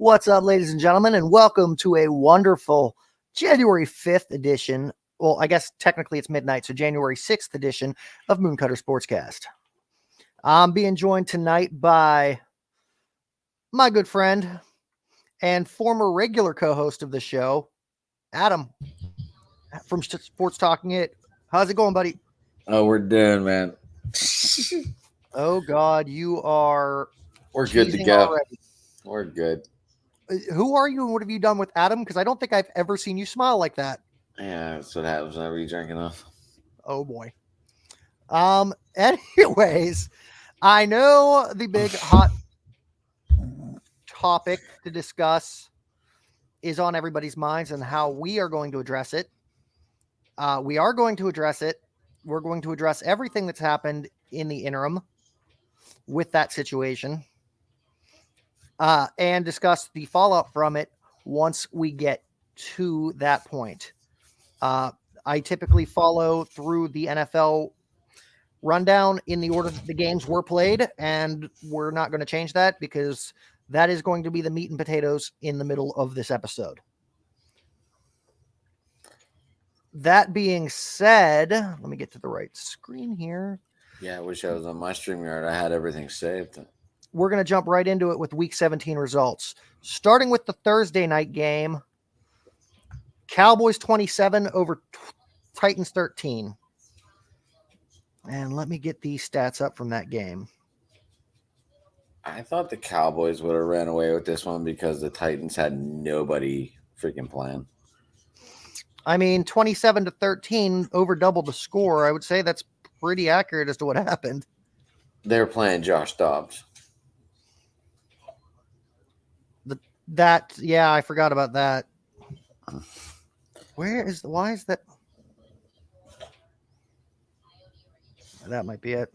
What's up, ladies and gentlemen, and welcome to a wonderful January 5th edition. Well, I guess technically it's midnight, so January 6th edition of Mooncutter Sportscast. I'm being joined tonight by my good friend and former regular co-host of the show, Adam from Sports Talking It. How's it going, buddy? Oh, we're done, man. Oh, God, you are We're good to cheesing go. already. We're good. Who are you and what have you done with Adam? Because I don't think I've ever seen you smile like that. Yeah, that's what happens whenever you drink enough. Oh, boy. Anyways, I know the big hot topic to discuss is on everybody's minds and how we are going to address it. We are going to address it. We're going to address everything that's happened in the interim with that situation, and discuss the fallout from it once we get to that point. I typically follow through the NFL rundown in the order that the games were played, and we're not going to change that because that is going to be the meat and potatoes in the middle of this episode. That being said, let me get to the right screen here. Yeah, I wish I was on my StreamYard. I had everything saved. We're going to jump right into it with Week 17 results. Starting with the Thursday night game, Cowboys 27 over Titans 13. And let me get these stats up from that game. I thought the Cowboys would have ran away with this one because the Titans had nobody freaking playing. I mean, 27 to 13 over double the score. I would say that's pretty accurate as to what happened. They were playing Josh Dobbs. Yeah, I forgot about that. Why is that? That might be it.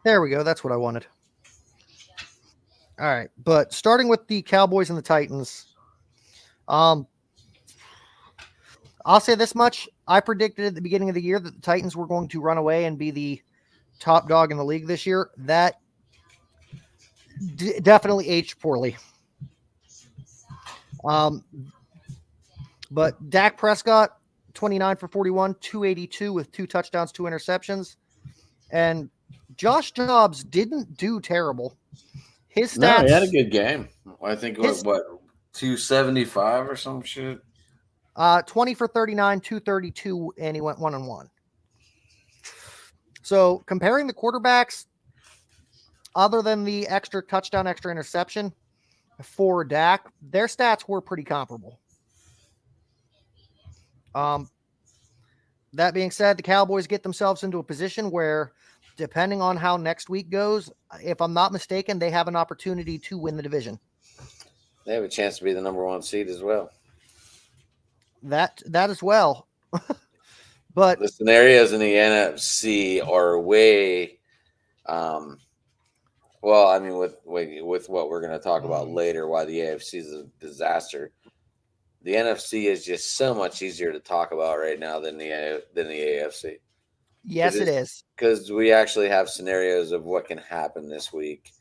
There we go. That's what I wanted. All right. But starting with the Cowboys and the Titans, I'll say this much. I predicted at the beginning of the year that the Titans were going to run away and be the top dog in the league this year. That definitely aged poorly. But Dak Prescott, 29 for 41, 282 with 2 touchdowns, 2 interceptions. And Josh Dobbs didn't do terrible. His stats. No, he had a good game. I think it was, 275 or some shit? 20 for 39, 232, and he went 1-1. So comparing the quarterbacks, other than the extra touchdown, extra interception for Dak, their stats were pretty comparable. That being said, the Cowboys get themselves into a position where, depending on how next week goes, if I'm not mistaken, they have an opportunity to win the division. They have a chance to be the number 1 seed as well. That as well. But the scenarios in the NFC are way, well, I mean, with what we're going to talk about later, why the AFC is a disaster. The NFC is just so much easier to talk about right now than the AFC. Yes, it is. Because we actually have scenarios of what can happen this week.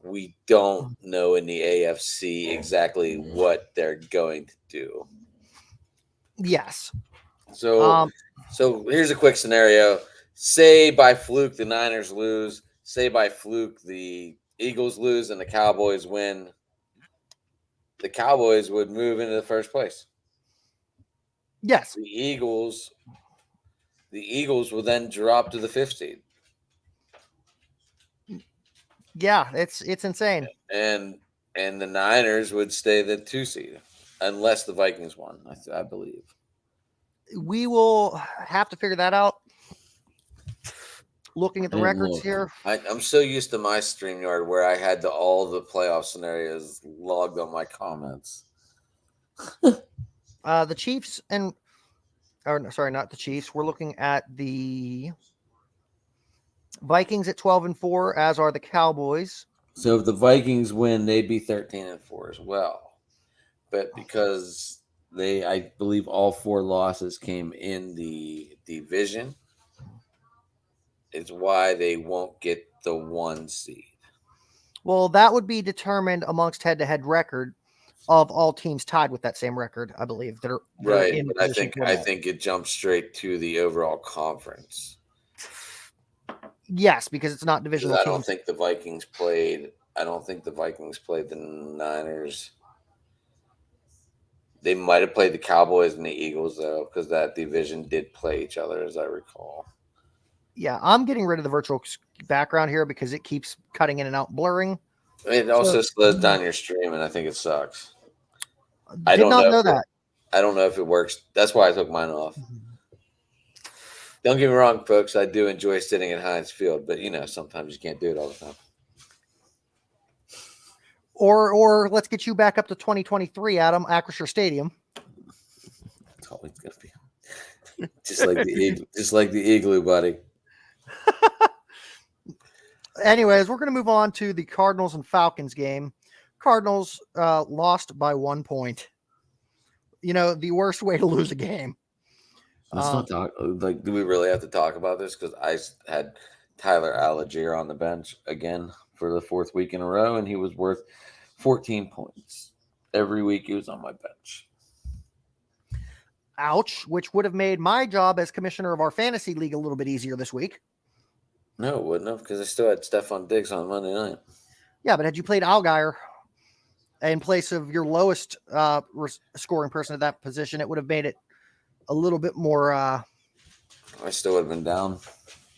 We don't know in the AFC exactly what they're going to do. Yes. So here's a quick scenario. Say by fluke the Niners lose. Say by fluke the Eagles lose and the Cowboys win. The Cowboys would move into the first place. Yes. The Eagles will then drop to the 5th seed. Yeah, it's insane. And the Niners would stay the 2 seed unless the Vikings won, I believe. We will have to figure that out. Looking at the records here. I'm so used to my StreamYard where I had all the playoff scenarios logged on my comments. The Chiefs not the Chiefs. We're looking at the Vikings at 12-4, as are the Cowboys. So if the Vikings win, they'd be 13-4 as well. But because I believe all 4 losses came in the division. It's why they won't get the 1 seed. Well, that would be determined amongst head-to-head record of all teams tied with that same record, I believe. They're Right, in but position for I that. think it jumps straight to the overall conference. Yes, because it's not divisional I teams. don't think the Vikings played. I don't think the Vikings played the Niners. They might have played the Cowboys and the Eagles though, because that division did play each other, as I recall. Yeah, I'm getting rid of the virtual background here because it keeps cutting in and out, blurring. It also slows down your stream, and I think it sucks. I Did don't not know know that. I don't know if it works. That's why I took mine off. Don't get me wrong, folks. I do enjoy sitting at Heinz Field, but sometimes you can't do it all the time. Or let's get you back up to 2023, Adam, Acrisure Stadium. That's always gonna be just like the igloo, buddy. Anyways, we're going to move on to the Cardinals and Falcons game. Cardinals lost by 1 point. The worst way to lose a game. Let's not talk. Like, do we really have to talk about this? Because I had Tyler Algier on the bench again for the 4th week in a row, and he was worth 14 points. Every week he was on my bench. Ouch, which would have made my job as commissioner of our fantasy league a little bit easier this week. No, it wouldn't have, because I still had Stephon Diggs on Monday night. Yeah, but had you played Algier in place of your lowest scoring person at that position, it would have made it a little bit more. I still would have been down.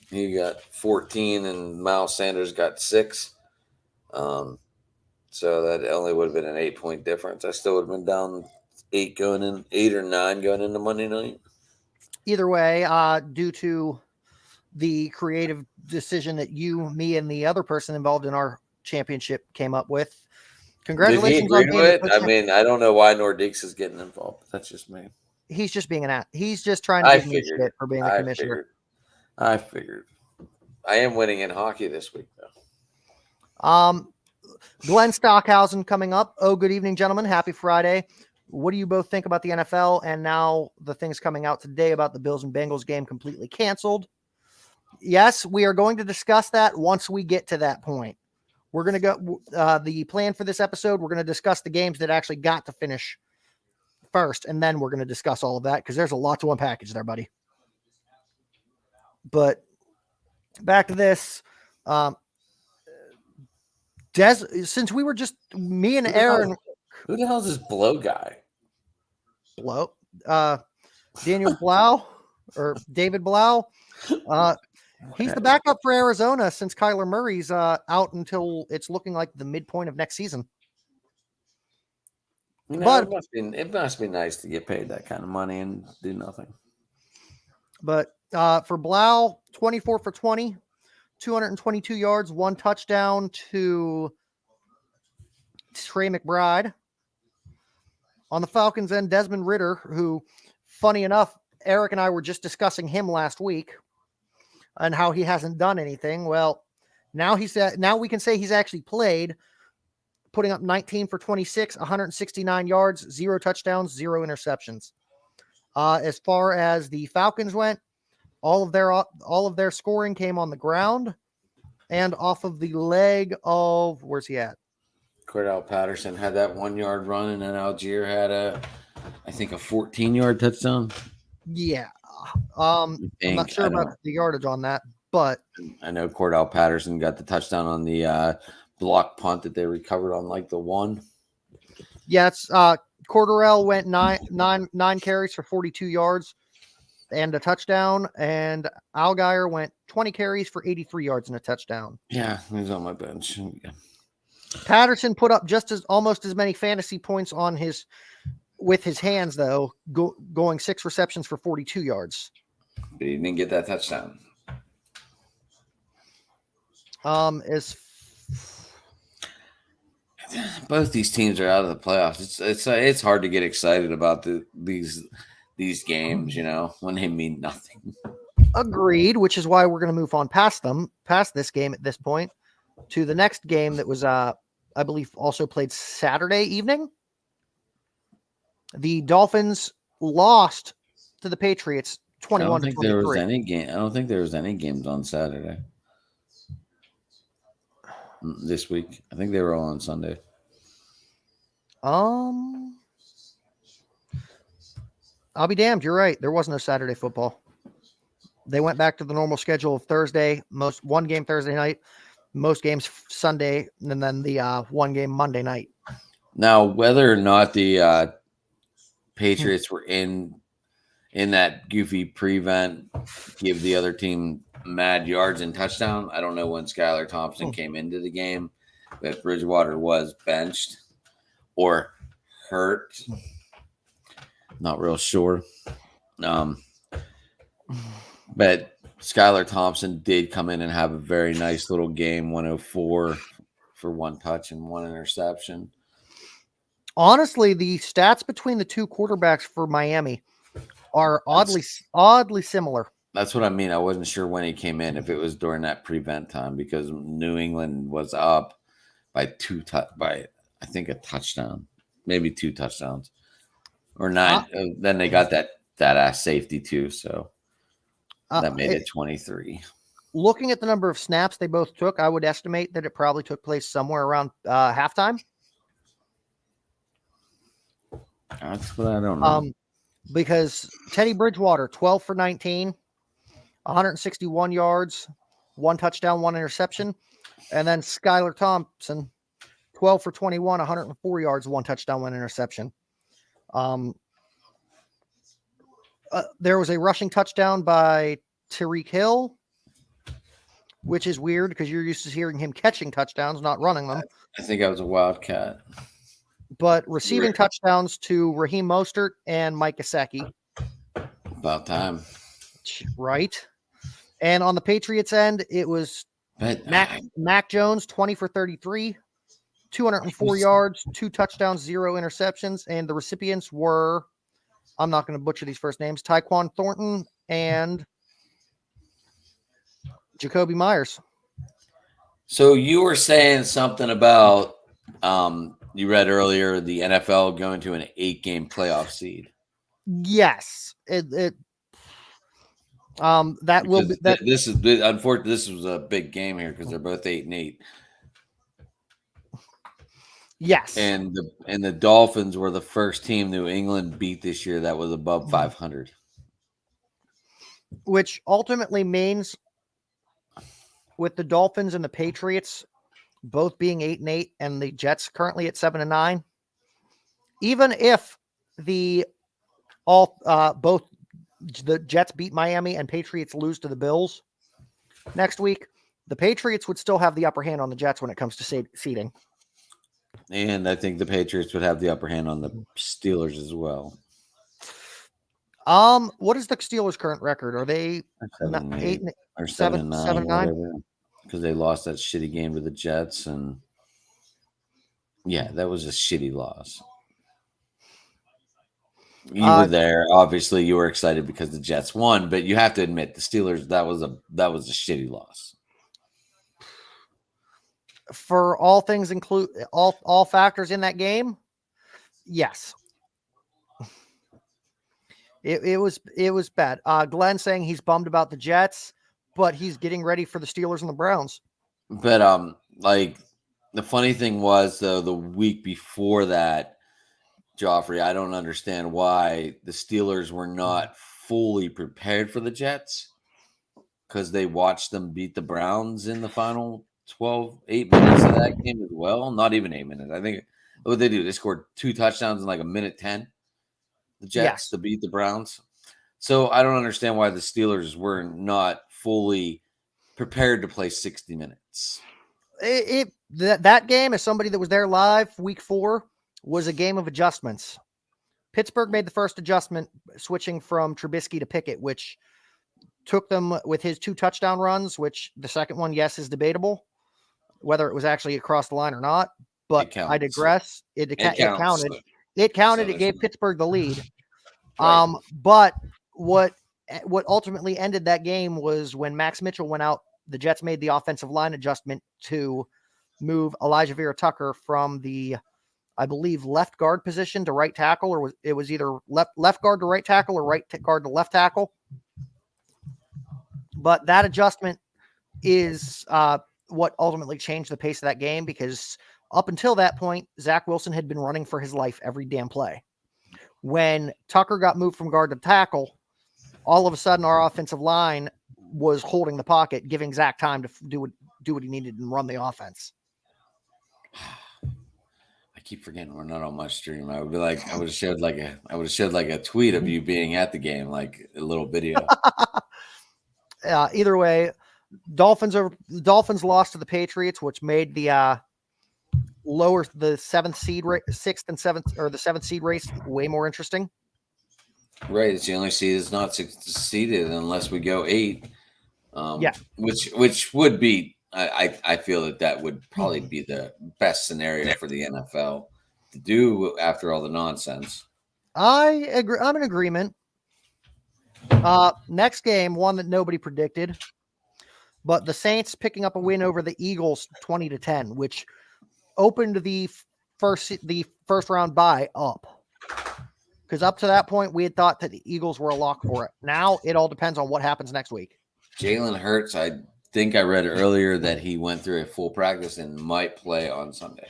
He got 14 and Miles Sanders got 6. So that only would have been an 8-point difference. I still would have been down 8 or 9 going into Monday night. Either way, due to the creative decision that you, me, and the other person involved in our championship came up with. Congratulations. Did he agree to it? I mean, I don't know why Nordeeks is getting involved. That's just me. He's just being he's just trying to give me shit for being the commissioner. I figured. I am winning in hockey this week, though. Glenn Stockhausen coming up. Oh, good evening, gentlemen. Happy Friday. What do you both think about the NFL and now the things coming out today about the Bills and Bengals game completely canceled? Yes, we are going to discuss that once we get to that point. We're going to go the plan for this episode. We're going to discuss the games that actually got to finish first, and then we're going to discuss all of that because there's a lot to unpackage there, buddy. But back to this. Since we were just me and Aaron. Who the hell is this Blow guy? Blow? Daniel Blau or David Blau. He's the backup for Arizona since Kyler Murray's out until it's looking like the midpoint of next season. But it must be nice to get paid that kind of money and do nothing. But for Blau, 24 for 20, 222 yards, 1 touchdown to Trey McBride. On the Falcons end, Desmond Ridder, who, funny enough, Eric and I were just discussing him last week and how he hasn't done anything. Well, now we can say he's actually played, putting up 19 for 26, 169 yards, 0 touchdowns, 0 interceptions. As far as the Falcons went, all of their scoring came on the ground and off of the leg of, where's he at? Cordell Patterson had that 1-yard run, and then Algier had I think a 14-yard touchdown. Yeah. I'm not sure about the yardage on that, but I know Cordell Patterson got the touchdown on the block punt that they recovered on like the 1. Yeah, it's Cordarrelle went nine carries for 42 yards and a touchdown, and Algier went 20 carries for 83 yards and a touchdown. Yeah, he's on my bench. Yeah. Patterson put up almost as many fantasy points with his hands, though, going 6 receptions for 42 yards. But he didn't get that touchdown. Both these teams are out of the playoffs. It's hard to get excited about these games, when they mean nothing. Agreed, which is why we're going to move on past this game at this point, to the next game that was, I believe, also played Saturday evening. The Dolphins lost to the Patriots I don't 21 to think there was 23. any game. I don't think there was any games on Saturday this week. I think they were all on Sunday. I'll be damned. You're right. There was no Saturday football. They went back to the normal schedule of Thursday, one game Thursday night, most games Sunday, and then the one game Monday night. Now, whether or not the Patriots were in that goofy prevent, give the other team mad yards and touchdown, I don't know when Skylar Thompson came into the game, but Bridgewater was benched or hurt. Not real sure. But Skylar Thompson did come in and have a very nice little game, 104 for one touch and one interception. Honestly, the stats between the two quarterbacks for Miami are oddly similar. That's what I mean. I wasn't sure when he came in, if it was during that prevent time, because New England was up by I think a touchdown, maybe 2 touchdowns, or 9. Then they got that ass safety too, so that made it 23. Looking at the number of snaps they both took, I would estimate that it probably took place somewhere around halftime. That's what I don't know. Because Teddy Bridgewater, 12 for 19, 161 yards, 1 touchdown, 1 interception. And then Skylar Thompson, 12 for 21, 104 yards, 1 touchdown, 1 interception. There was a rushing touchdown by Tyreek Hill, which is weird because you're used to hearing him catching touchdowns, not running them. I think I was a Wildcat. But receiving touchdowns to Raheem Mostert and Mike Gesicki. About time. Right. And on the Patriots end, it was Mac Jones, 20 for 33, 204 yards, 2 touchdowns, 0 interceptions. And the recipients were, I'm not going to butcher these first names, Tyquan Thornton and Jacoby Myers. So you were saying something about you read earlier the NFL going to an 8-game playoff seed. Yes, that because will be that. This is unfortunately this was a big game here because they're both 8-8. Yes, and the Dolphins were the first team New England beat this year that was above 500, which ultimately means with the Dolphins and the Patriots both being 8-8 and the Jets currently at 7-9, even if both the Jets beat Miami and Patriots lose to the Bills next week, the Patriots would still have the upper hand on the Jets when it comes to seeding. And I think the Patriots would have the upper hand on the Steelers as well. What is the Steelers' current record? Are they 8 or 7-9? Because they lost that shitty game to the Jets, and yeah, that was a shitty loss. You were there, obviously. You were excited because the Jets won, but you have to admit the Steelers that was a shitty loss. For all things include all factors in that game, yes. It was bad. Glenn saying he's bummed about the Jets, but he's getting ready for the Steelers and the Browns. But like the funny thing was though, the week before that, Geoffrey, I don't understand why the Steelers were not fully prepared for the Jets, because they watched them beat the Browns in the final 8 minutes of that game as well. Not even 8 minutes. I think what they do, they scored 2 touchdowns in like a minute 10. The Jets to beat the Browns. So I don't understand why the Steelers were not fully prepared to play 60 minutes. That game, as somebody that was there live week 4, was a game of adjustments. Pittsburgh made the first adjustment, switching from Trubisky to Pickett, which took them with his 2 touchdown runs, which the second one, yes, is debatable, whether it was actually across the line or not. But I digress. It counted. It counted. It gave Pittsburgh the lead. Right. But what ultimately ended that game was when Max Mitchell went out, the Jets made the offensive line adjustment to move Elijah Vera Tucker from the I believe, left guard position to right tackle, or it was either left guard to right tackle or right guard to left tackle. But that adjustment is what ultimately changed the pace of that game, because up until that point, Zach Wilson had been running for his life every damn play. When Tucker got moved from guard to tackle, all of a sudden our offensive line was holding the pocket, giving Zach time to do what he needed and run the offense. I keep forgetting we're not on my stream. I would have showed like a tweet of you being at the game, like a little video. Either way, Dolphins lost to the Patriots, which made the lower the sixth and seventh, or the seventh seed race way more interesting. Right, it's the only seed that's not seeded unless we go 8. Yeah, which would be. I feel that would probably be the best scenario for the NFL to do after all the nonsense. I agree. I'm in agreement. Next game, one that nobody predicted, but the Saints picking up a win over the Eagles 20-10, which opened the first round bye up. Because up to that point, we had thought that the Eagles were a lock for it. Now it all depends on what happens next week. Jalen Hurts, I think I read earlier that he went through a full practice and might play on Sunday.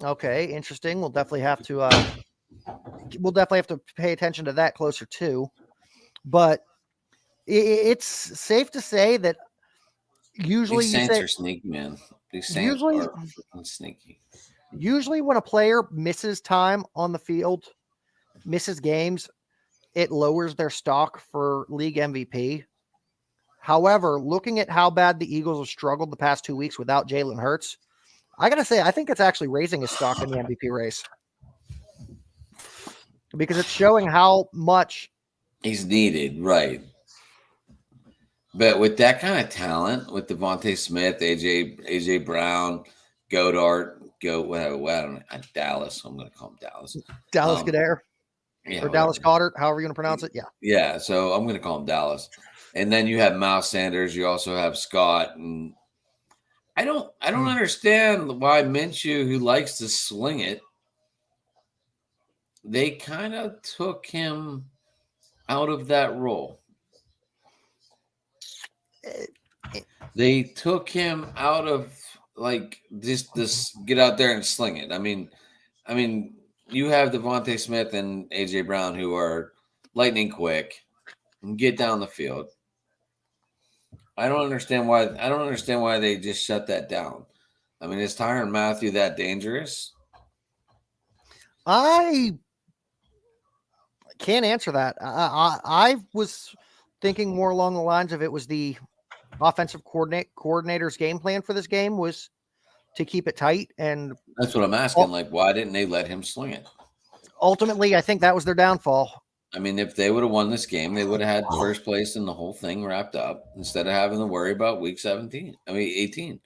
Okay, interesting. We'll definitely have to pay attention to that closer too. But it's safe to say that usually these Saints are sneaky, man. These Saints are freaking sneaky. Usually when a player misses time on the field, misses games, it lowers their stock for league MVP. However, looking at how bad the Eagles have struggled the past 2 weeks without Jalen Hurts, I got to say, I think it's actually raising his stock in the MVP race, because it's showing how much he's needed, right? But with that kind of talent, with Devontae Smith, AJ Brown, Goddard, Dallas. I'm going to call him Dallas. Dallas Goedert. Yeah, or Dallas Goddard, however you're going to pronounce it. Yeah. Yeah. So I'm going to call him Dallas. And then you have Miles Sanders. You also have Scott. And I don't understand why Minshew, who likes to sling it, they kind of took him out of that role. They took him out of this get out there and sling it. I mean, you have Devontae Smith and AJ Brown, who are lightning quick and get down the field. I don't understand why they just shut that down. I mean, is Tyrann Mathieu that dangerous? I can't answer that. I was thinking more along the lines of it was the offensive coordinator's game plan for this game was to keep it tight, and that's what I'm asking. Like, why didn't they let him sling it? Ultimately, I think that was their downfall. I mean, if they would have won this game, they would have had first place and the whole thing wrapped up instead of having to worry about week 18.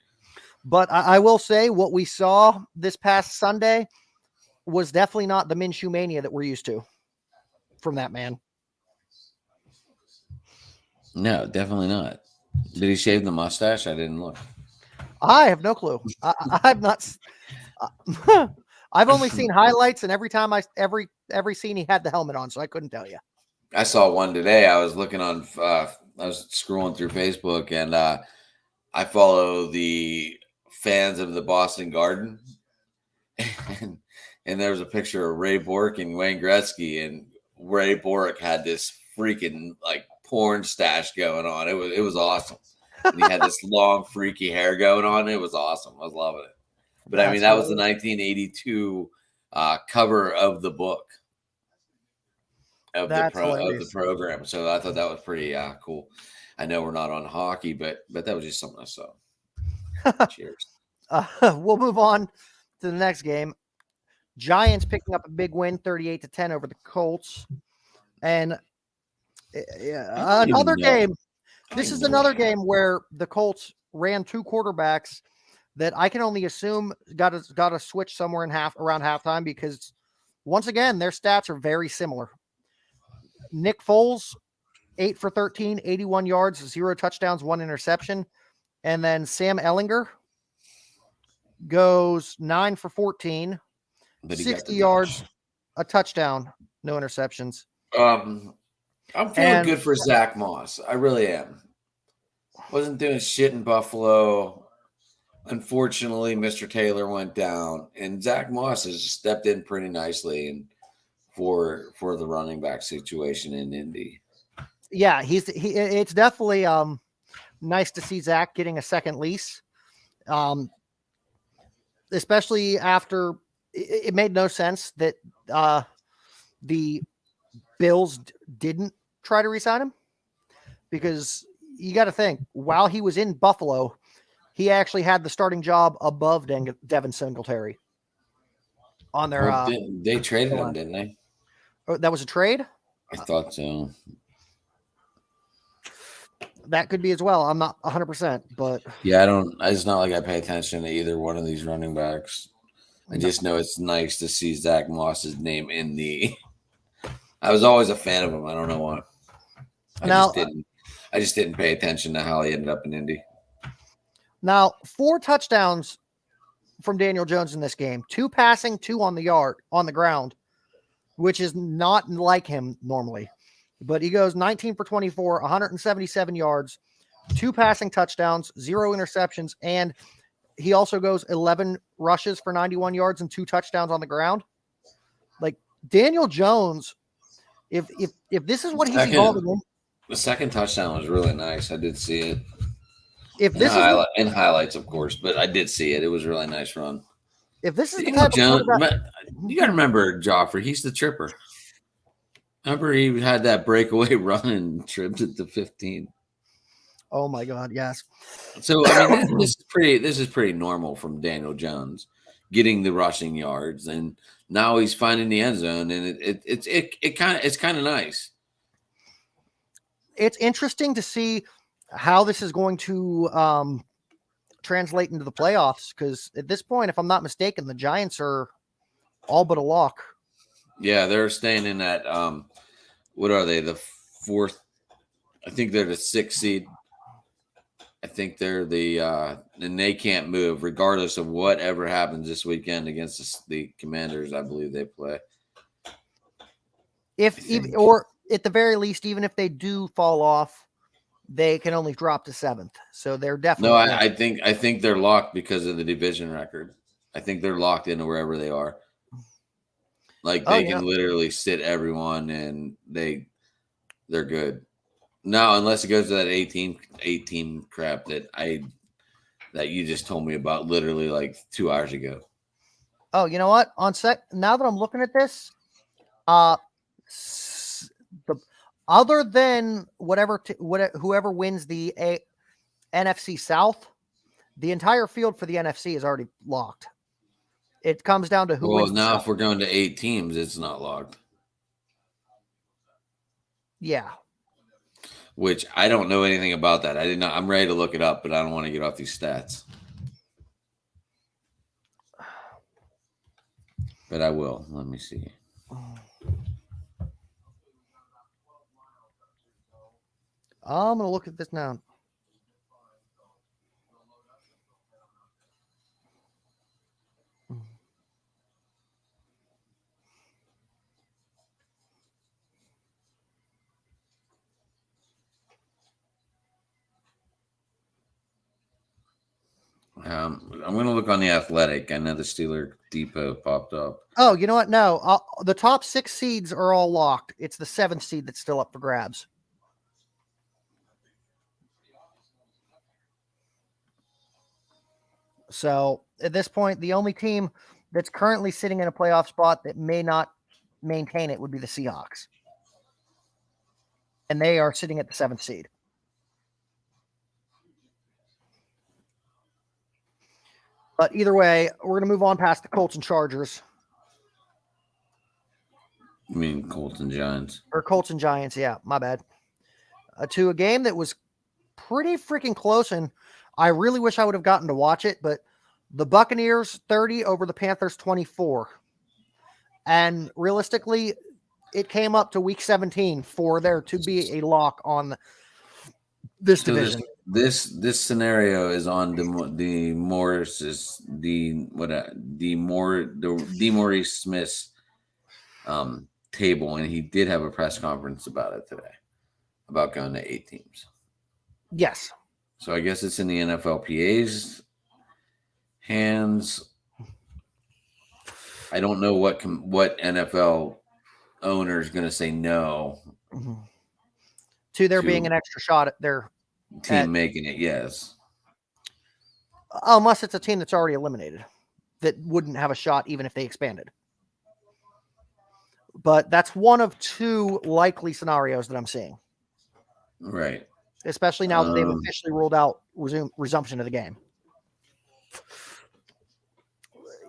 But I will say what we saw this past Sunday was definitely not the Minshew mania that we're used to from that man. No, definitely not. Did he shave the mustache? I didn't look. I have no clue. I've not. I've only seen highlights, and every scene he had the helmet on, so I couldn't tell you. I saw one today. I was looking on. I was scrolling through Facebook, and I follow the fans of the Boston Garden, and there was a picture of Ray Bork and Wayne Gretzky, and Ray Bork had this freaking porn stash going on. It was awesome. And he had this long, freaky hair going on. It was awesome. I was loving it. But I mean, that was the 1982 cover of the book of the program. So I thought that was pretty cool. I know we're not on hockey, but that was just something I saw. Cheers. We'll move on to the next game. Giants picking up a big win, 38-10 over the Colts, and another game. This is another game where the Colts ran two quarterbacks that I can only assume got to switch somewhere around halftime, because once again their stats are very similar. Nick Foles, 8 for 13, 81 yards, 0 touchdowns, 1 interception, and then Sam Ehlinger goes 9 for 14, But 60 yards, a touchdown, no interceptions. I'm feeling good for Zach Moss. I really am. Wasn't doing shit in Buffalo. Unfortunately, Mr. Taylor went down, and Zach Moss has stepped in pretty nicely and for the running back situation in Indy. Yeah, it's definitely nice to see Zach getting a second lease. Especially after it made no sense that the Bills didn't try to re-sign him, because you got to think, while he was in Buffalo, he actually had the starting job above Devin Singletary on their. They traded him, didn't they? That was a trade? I thought so. That could be as well. I'm not 100%, but yeah, it's not like I pay attention to either one of these running backs. I just know it's nice to see Zach Moss's name in the. I was always a fan of him. I don't know why. I just didn't pay attention to how he ended up in Indy. Now, 4 touchdowns from Daniel Jones in this game. 2 passing, 2 on the ground, which is not like him normally. But he goes 19 for 24, 177 yards, 2 passing touchdowns, 0 interceptions, and he also goes 11 rushes for 91 yards and 2 touchdowns on the ground. Like, Daniel Jones, if this is what he's evolving in. The second touchdown was really nice. I did see it. If this in highlights, of course, but I did see it. It was a really nice run. If this is the type Jones, you got to remember Geoffrey. He's the tripper. Remember, he had that breakaway run and tripped it to 15. Oh my God, yes. So I mean, this is pretty normal from Daniel Jones, getting the rushing yards, and now he's finding the end zone, and it's kind of nice. It's interesting to see how this is going to translate into the playoffs, because at this point, if I'm not mistaken, the Giants are all but a lock. Yeah, they're staying in that. What are they? The 4th? I think they're the 6th seed. I think they're and they can't move regardless of whatever happens this weekend against the Commanders. I believe they play. Or at the very least, even if they do fall off, they can only drop to 7th. So they're definitely. No, I think they're locked because of the division record. I think they're locked into wherever they are. Like they can literally sit everyone and they're good. No, unless it goes to that 18 crap that you just told me about literally like 2 hours ago. Oh, you know what? Now that I'm looking at this, other than whoever wins the NFC South, the entire field for the NFC is already locked. It comes down to who wins. Well, now if we're going to 8 teams, it's not locked. Yeah. Which I don't know anything about that. I'm ready to look it up, but I don't want to get off these stats. But I will. Let me see. I'm going to look at this now. I'm going to look on the Athletic. I know the Steeler Depot popped up. Oh, you know what? No, the top 6 seeds are all locked. It's the 7th seed that's still up for grabs. So at this point, the only team that's currently sitting in a playoff spot that may not maintain it would be the Seahawks. And they are sitting at the 7th seed. But either way, we're going to move on past the Colts and Chargers. You mean Colts and Giants? Or Colts and Giants, yeah, my bad. To a game that was pretty freaking close, and I really wish I would have gotten to watch it, but the Buccaneers 30 over the Panthers 24. And realistically, it came up to week 17 for there to be a lock on this division. this scenario is on the Maurice Smith's table, and he did have a press conference about it today, about going to 8 teams. Yes. So I guess it's in the NFLPA's hands. I don't know what NFL owner is going to say no to there being an extra shot at their team making it. Yes, unless it's a team that's already eliminated that wouldn't have a shot even if they expanded. But that's one of 2 likely scenarios that I'm seeing. Right. Especially now that they've officially ruled out resumption of the game.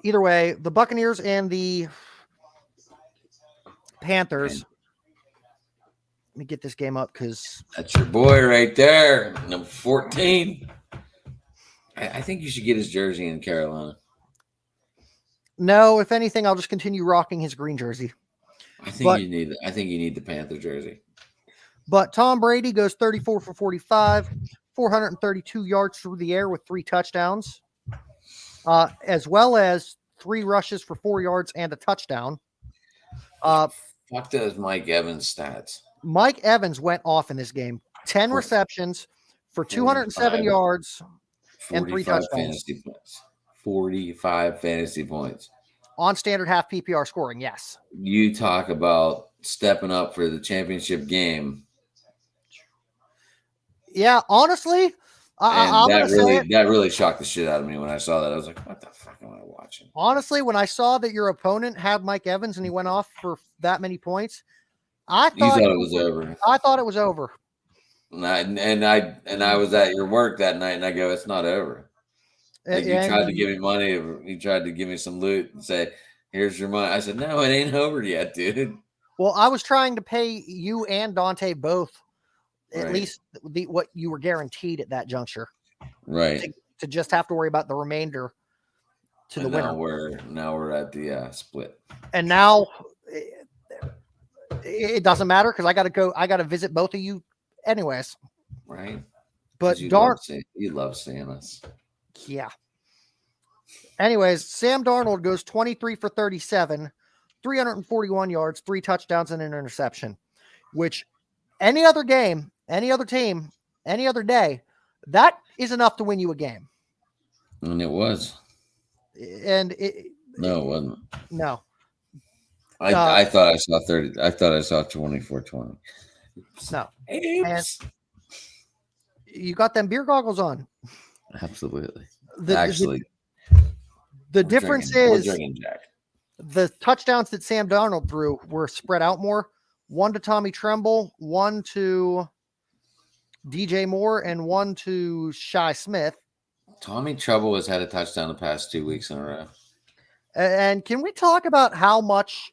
Either way, the Buccaneers and the Panthers. Let me get this game up because that's your boy right there, number 14. I think you should get his jersey in Carolina. No, if anything, I'll just continue rocking his green jersey. I think you need the Panther jersey. But Tom Brady goes 34 for 45, 432 yards through the air with 3 touchdowns, as well as 3 rushes for 4 yards and a touchdown. Fuck those Mike Evans stats. Mike Evans went off in this game. 10 receptions for 207 yards and 3 touchdowns. Fantasy points. 45 fantasy points. On standard half PPR scoring, yes. You talk about stepping up for the championship game. Yeah, honestly, that really shocked the shit out of me when I saw that. I was like, what the fuck am I watching? Honestly, when I saw that your opponent had Mike Evans and he went off for that many points, I thought it was over. I thought it was over. And I was at your work that night, and I go, it's not over. Like you tried to give me money. You tried to give me some loot and say, here's your money. I said, no, it ain't over yet, dude. Well, I was trying to pay you and Dante both at least what you were guaranteed at that juncture. Right. To just have to worry about the remainder to the winner. Now we're at the split. And now it doesn't matter because I got to visit both of you anyways. Right. But you love seeing us. Yeah. Anyways, Sam Darnold goes 23 for 37, 341 yards, 3 touchdowns and an interception, which any other game, any other team, any other day, that is enough to win you a game. And it was. And no, it wasn't. No. I thought I saw 30. I thought I saw 24-20. No. And you got them beer goggles on. Absolutely. The difference is the touchdowns that Sam Darnold threw were spread out more. 1 to Tommy Tremble, 1 to DJ Moore, and 1 to Shi Smith. Tommy Tremble has had a touchdown the past 2 weeks in a row. And can we talk about how much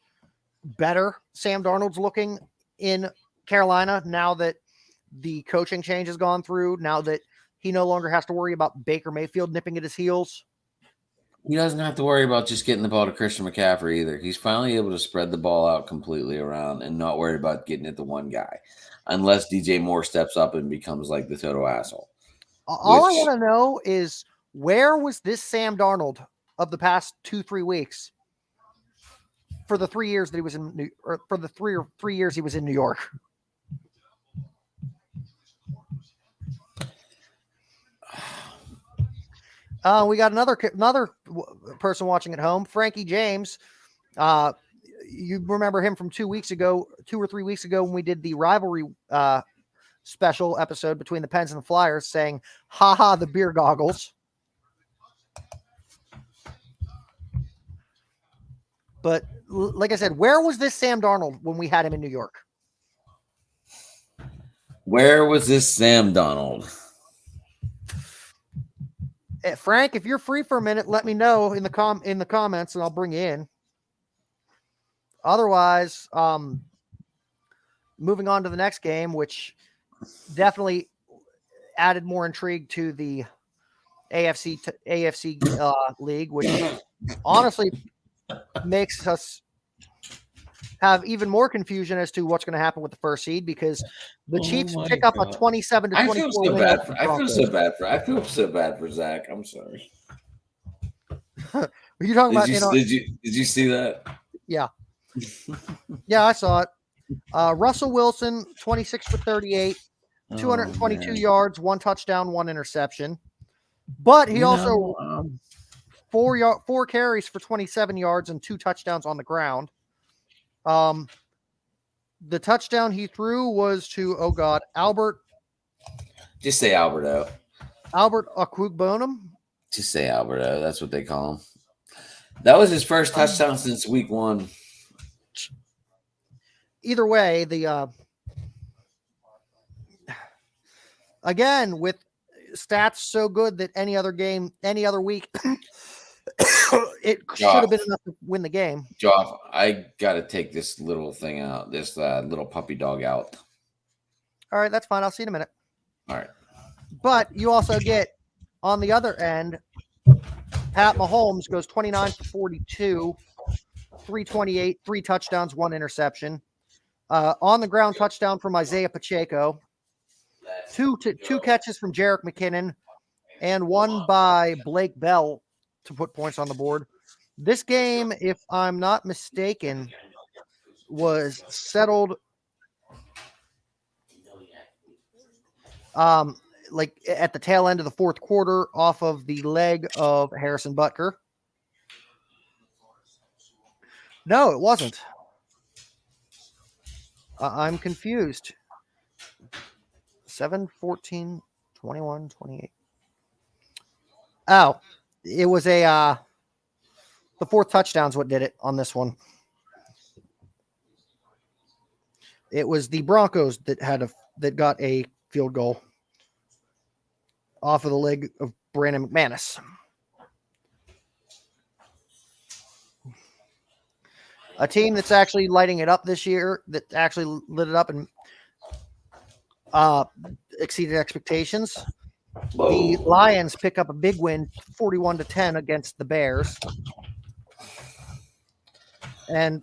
better Sam Darnold's looking in Carolina now that the coaching change has gone through, now that he no longer has to worry about Baker Mayfield nipping at his heels? He doesn't have to worry about just getting the ball to Christian McCaffrey either. He's finally able to spread the ball out completely around and not worry about getting it to one guy, unless DJ Moore steps up and becomes like the total asshole. All I want to know is, where was this Sam Darnold of the past 2-3 weeks for the 3 years that he was in for the 3 years he was in New York? We got another person watching at home, Frankie James. You remember him from 2 or 3 weeks ago when we did the rivalry special episode between the Pens and the Flyers, saying, "Ha the beer goggles." But like I said, where was this Sam Darnold when we had him in New York? Where was this Sam Darnold? Frank, if you're free for a minute, let me know in the comments, and I'll bring you in. Otherwise, moving on to the next game, which definitely added more intrigue to the AFC league, which honestly makes us have even more confusion as to what's going to happen with the first seed because the Chiefs my pick up a God. 27-24 I feel so win. bad. over the I feel so Broncos. bad for. I feel so bad for Zach. I'm sorry. Were you talking about? Did you see that? Yeah. Yeah, I saw it. Russell Wilson, 26 for 38, 222 yards, 1 touchdown, 1 interception. But he also 4 carries for 27 yards and 2 touchdowns on the ground. The touchdown he threw was to Albert Just say Alberto. Okwuegbunam. Just say Alberto. That's what they call him. That was his first touchdown since week 1. Either way, the again with stats so good that any other game, any other week, it should have been enough to win the game. Geoff, I got to take this little thing out, this little puppy dog out. All right, that's fine. I'll see you in a minute. All right. But you also get, on the other end, Pat Mahomes goes 29 for 42, 328, 3 touchdowns, 1 interception. On the ground touchdown from Isaiah Pacheco, two catches from Jerick McKinnon, and 1 by Blake Bell to put points on the board. This game, if I'm not mistaken, was settled like at the tail end of the fourth quarter off of the leg of Harrison Butker. No, it wasn't. I'm confused. 7, 14, 21, 28. Oh, it was the 4th touchdown's what did it on this one. It was the Broncos that got a field goal off of the leg of Brandon McManus. A team that's actually lighting it up this year, that actually lit it up and exceeded expectations. The Lions pick up a big win, 41-10 against the Bears. And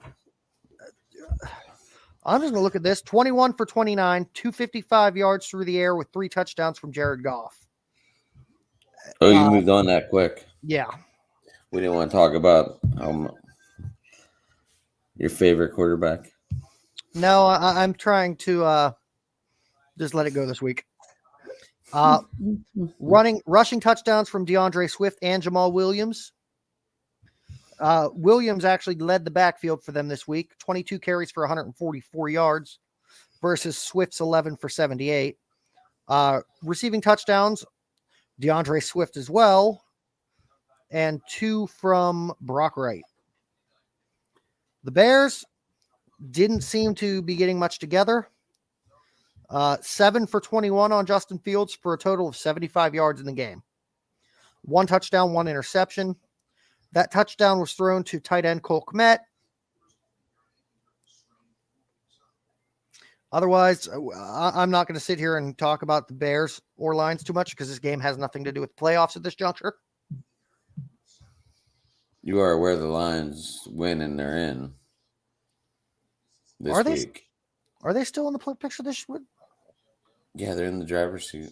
I'm just going to look at this. 21 for 29, 255 yards through the air with 3 touchdowns from Jared Goff. Oh, you moved on that quick. Yeah. We didn't want to talk about your favorite quarterback. No, I'm trying to just let it go this week. Rushing touchdowns from DeAndre Swift and Jamal Williams. Williams actually led the backfield for them this week. 22 carries for 144 yards versus Swift's 11 for 78. Receiving touchdowns, DeAndre Swift as well, and 2 from Brock Wright. The Bears didn't seem to be getting much together. 7 for 21 on Justin Fields for a total of 75 yards in the game. 1 touchdown, 1 interception. That touchdown was thrown to tight end Cole Kmet. Otherwise, I'm not going to sit here and talk about the Bears or Lions too much because this game has nothing to do with playoffs at this juncture. You are aware the Lions win and they're in this week. Are they still in the picture this week? Yeah, they're in the driver's seat.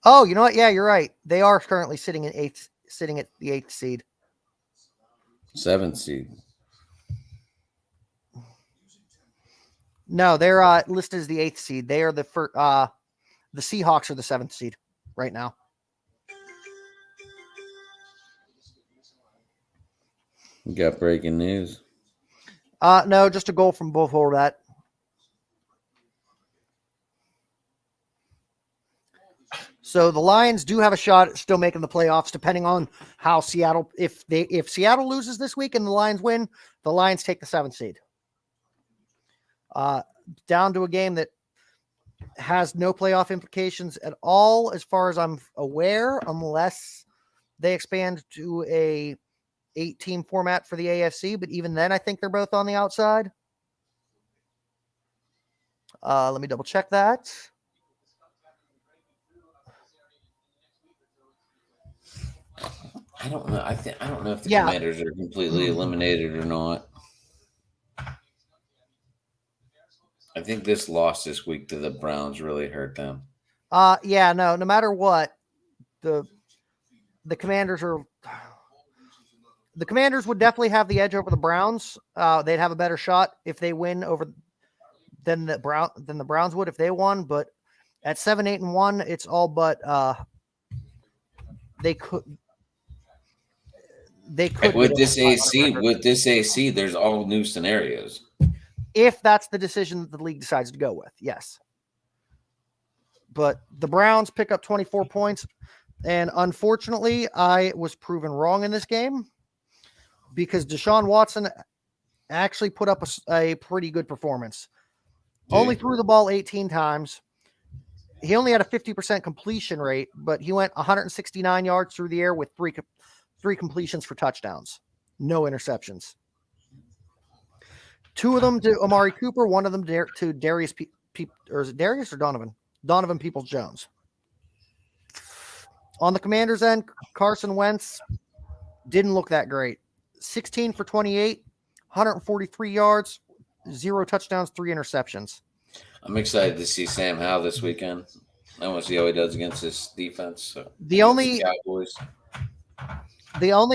Oh, you know what? Yeah, you're right. They are currently sitting at the 8th seed. 7th seed. No, they're listed as the 8th seed. They are the Seahawks are the 7th seed right now. You got breaking news. No, just a goal from before that. So the Lions do have a shot at still making the playoffs, depending on how Seattle. If Seattle loses this week and the Lions win, the Lions take the 7th seed. Down to a game that has no playoff implications at all, as far as I'm aware, unless they expand to a 8-team format for the AFC. But even then, I think they're both on the outside. Let me double check that. I don't know. I don't know if the Yeah. Commanders are completely eliminated or not. I think this loss this week to the Browns really hurt them. Yeah, no matter what, the Commanders are. The Commanders would definitely have the edge over the Browns. They'd have a better shot if they win over than the Browns would if they won. But at 7-8-1, it's all but they could. With this AC, there's all new scenarios. If that's the decision that the league decides to go with, yes. But the Browns pick up 24 points, and unfortunately, I was proven wrong in this game because Deshaun Watson actually put up a pretty good performance. Only threw the ball 18 times. He only had a 50% completion rate, but he went 169 yards through the air with three completions for touchdowns. No interceptions. 2 of them to Amari Cooper, 1 of them to Darius or is it Darius or Donovan? Donovan Peoples-Jones. On the Commanders' end, Carson Wentz didn't look that great. 16 for 28, 143 yards, 0 touchdowns, 3 interceptions. I'm excited to see Sam Howell this weekend. I want to see how he does against this defense. So the only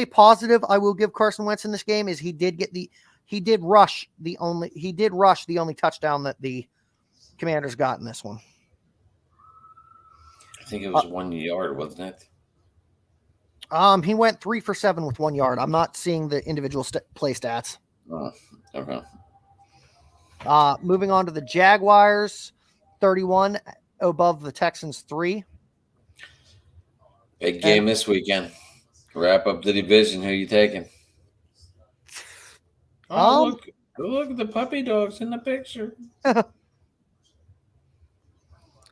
positive I will give Carson Wentz in this game is he did rush the only touchdown that the Commanders got in this one. I think it was 1 yard, wasn't it? He went 3 for 7 with 1 yard. I'm not seeing the individual play stats. Oh, okay. Moving on to the Jaguars, 31 above the Texans 3. Big game this weekend. Wrap up the division. Who are you taking? Oh, look at the puppy dogs in the picture.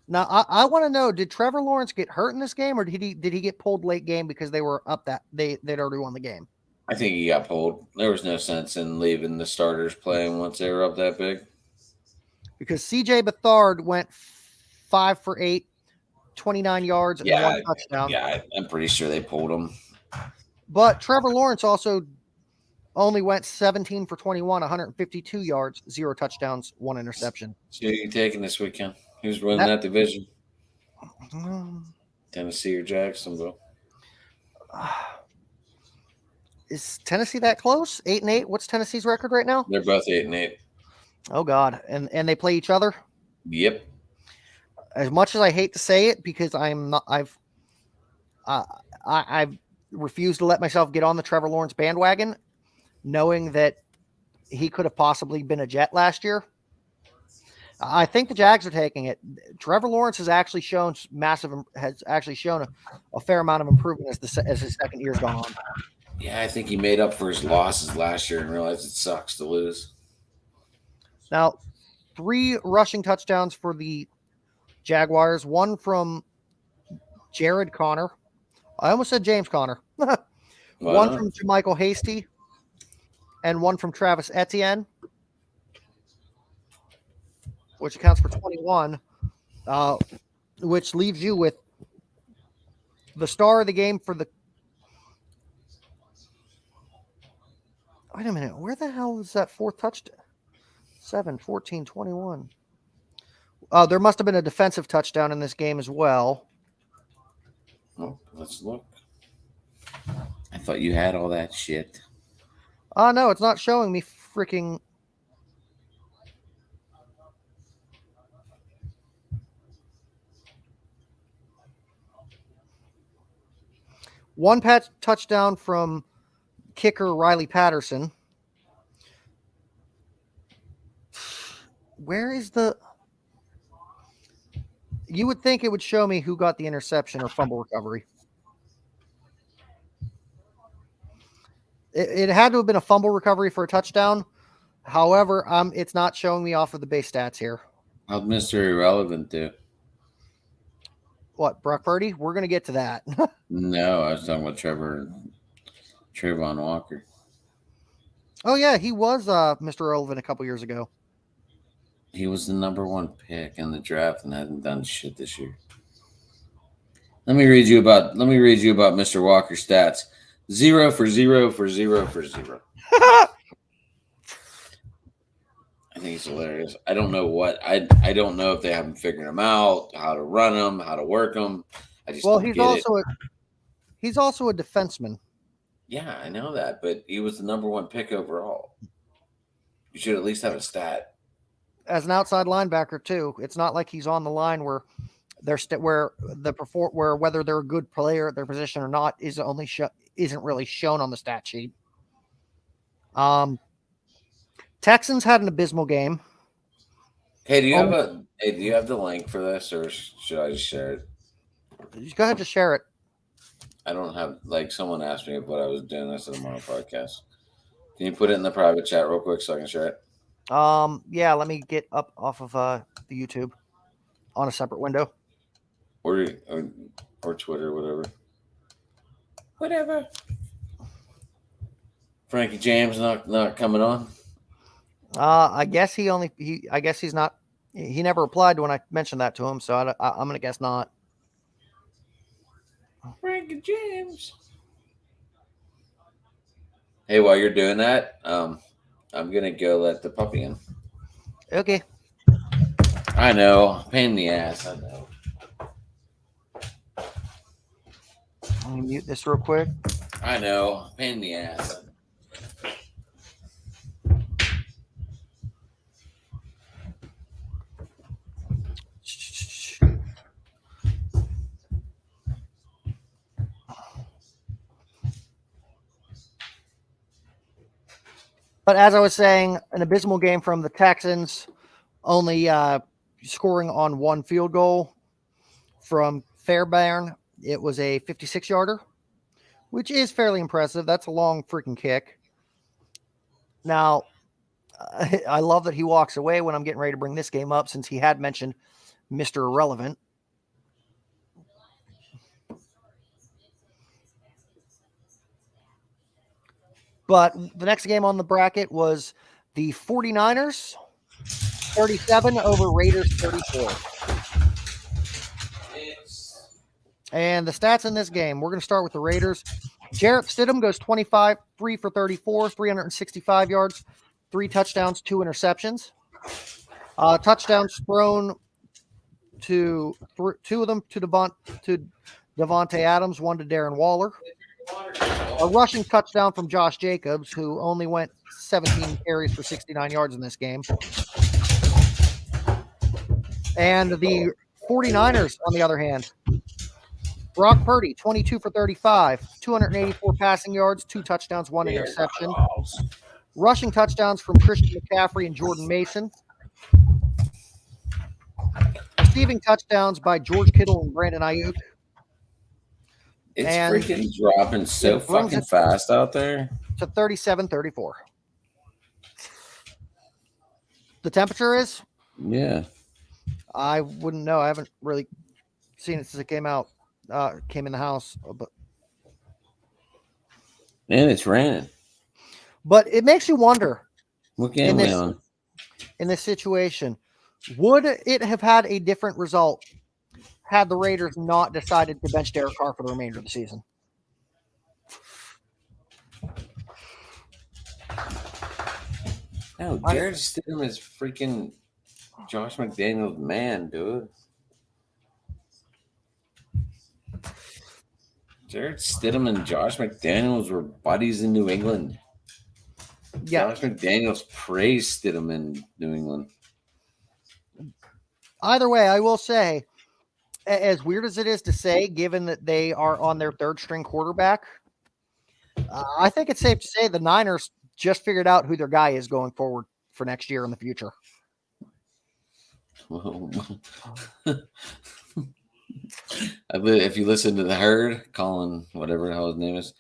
Now, I want to know: did Trevor Lawrence get hurt in this game, or did he get pulled late game because they were up they'd already won the game? I think he got pulled. There was no sense in leaving the starters playing once they were up that big. Because C.J. Beathard went 5 for 8, 29 yards, and 1 touchdown. Yeah, I'm pretty sure they pulled him. But Trevor Lawrence also only went 17 for 21, 152 yards, 0 touchdowns, 1 interception. So who are you taking this weekend? Who's winning that division? Tennessee or Jacksonville? Is Tennessee that close? 8-8. What's Tennessee's record right now? They're both 8-8. Oh God, and they play each other. Yep. As much as I hate to say it, because I've refused to let myself get on the Trevor Lawrence bandwagon, knowing that he could have possibly been a Jet last year. I think the Jags are taking it. Trevor Lawrence has actually shown a fair amount of improvement as his second year's gone on. Yeah, I think he made up for his losses last year and realized it sucks to lose. Now, 3 rushing touchdowns for the Jaguars. 1 from Jared Conner. I almost said James Conner. 1 from Jermichael Hasty. And 1 from Travis Etienne, which accounts for 21, which leaves you with the star of the game for the. Wait a minute. Where the hell is that 4th touchdown? 7, 14, 21. There must have been a defensive touchdown in this game as well. Oh, let's look. I thought you had all that shit. No, it's not showing me freaking. One touchdown from kicker Riley Patterson. Where is the? You would think it would show me who got the interception or fumble recovery. It had to have been a fumble recovery for a touchdown. However, it's not showing me off of the base stats here. How'd Mr. Irrelevant do? What, Brock Purdy? We're going to get to that. No, I was talking about Trayvon Walker. Oh, yeah, he was Mr. Irrelevant a couple years ago. He was the number 1 pick in the draft and hasn't done shit this year. Let me read you about Mr. Walker's stats. 0 for 0 for 0 for 0. I think it's hilarious. I don't know what I don't know if they haven't figured them out, how to run them, how to work them. I just don't he's get also it. he's also a defenseman. Yeah, I know that, but he was the number 1 pick overall. You should at least have a stat. As an outside linebacker too. It's not like he's on the line where where whether they're a good player at their position or not isn't really shown on the stat sheet. Texans had an abysmal game. Hey, do you have the link for this, or should I just share it? Go ahead to share it. I don't have someone asked me what I was doing this in the morning podcast. Can you put it in the private chat real quick so I can share it? Yeah, let me get up off of the YouTube on a separate window. Or Twitter, whatever. Frankie James not coming on. I guess he's not. He never replied when I mentioned that to him, so I'm gonna guess not. Frankie James. Hey, while you're doing that, I'm gonna go let the puppy in. Okay. I know, pain in the ass. I know. Let me mute this real quick. I know, pain in the ass. But as I was saying, an abysmal game from the Texans, only scoring on 1 field goal from Fairbairn. It was a 56-yarder, which is fairly impressive. That's a long freaking kick. Now, I love that he walks away when I'm getting ready to bring this game up, since he had mentioned Mr. Irrelevant. But the next game on the bracket was the 49ers 37 over Raiders 34. And the stats in this game, we're going to start with the Raiders. Jarrett Stidham goes 25, 3 for 34, 365 yards, 3 touchdowns, 2 interceptions. Touchdowns thrown to 2 of them to Devontae Adams, 1 to Darren Waller. A rushing touchdown from Josh Jacobs, who only went 17 carries for 69 yards in this game. And the 49ers, on the other hand, Brock Purdy, 22 for 35, 284 passing yards, 2 touchdowns, 1 interception. Rushing touchdowns from Christian McCaffrey and Jordan Mason. Receiving touchdowns by George Kittle and Brandon Ayuk. It's freaking dropping so fucking fast out there. To 37-34. The temperature is? Yeah. I wouldn't know. I haven't really seen it since it came out. Came in the house. And it's raining. But it makes you wonder. What game we on? In this situation, would it have had a different result had the Raiders not decided to bench Derek Carr for the remainder of the season? No, Jared Stidham is freaking Josh McDaniels' man, dude. Jared Stidham and Josh McDaniels were buddies in New England. Yeah. Josh McDaniels praised Stidham in New England. Either way, I will say, as weird as it is to say, given that they are on their 3rd string quarterback, I think it's safe to say the Niners just figured out who their guy is going forward for next year in the future. If you listen to the herd, Colin, whatever the hell his name is,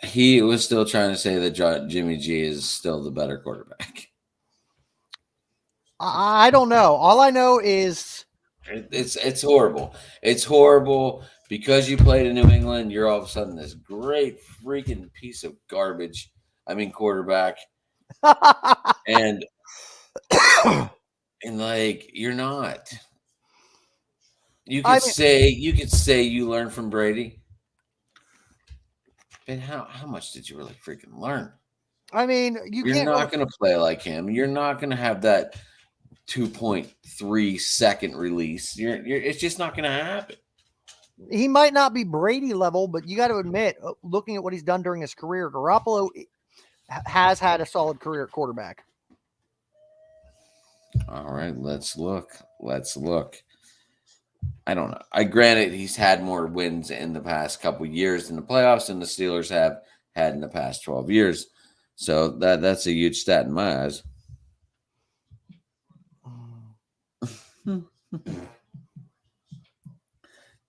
he was still trying to say that Jimmy G is still the better quarterback. I don't know. All I know is it's horrible. It's horrible because you played in New England. You're all of a sudden this great freaking piece of garbage. I mean, quarterback, and you're not. You could say you learned from Brady. But how much did you really freaking learn? I mean, You're not going to play like him. You're not going to have that 2.3 second release. It's just not going to happen. He might not be Brady level, but you got to admit, looking at what he's done during his career, Garoppolo has had a solid career at quarterback. All right, let's look. I don't know. Granted, he's had more wins in the past couple years in the playoffs than the Steelers have had in the past 12 years. So that's a huge stat in my eyes.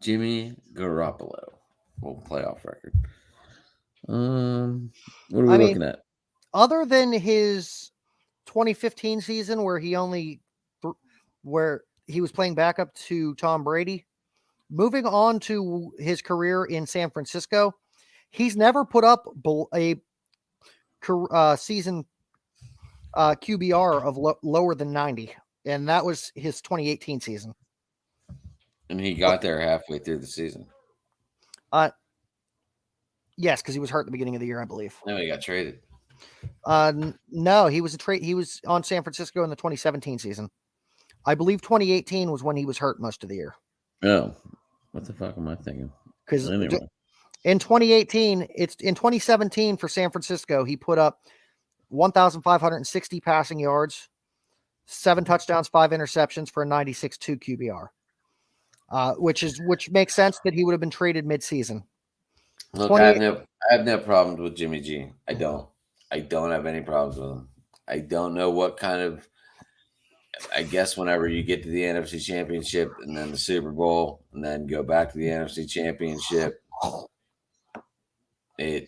Jimmy Garoppolo, playoff record. What are we looking at? Other than his 2015 season, where he only where he was playing backup to Tom Brady, moving on to his career in San Francisco, he's never put up a season QBR of lower than 90, and that was his 2018 season. And he got there halfway through the season. Yes, because he was hurt at the beginning of the year, I believe. No, he got traded. No, he was He was on San Francisco in the 2017 season. I believe 2018 was when he was hurt most of the year. Oh, what the fuck am I thinking? Because in 2018, it's in 2017 for San Francisco, he put up 1,560 passing yards, 7 touchdowns, 5 interceptions for a 96.2 QBR, which makes sense that he would have been traded midseason. Look, I have no problems with Jimmy G. I don't have any problems with him. I don't know what kind of. I guess whenever you get to the NFC Championship and then the Super Bowl and then go back to the NFC Championship, I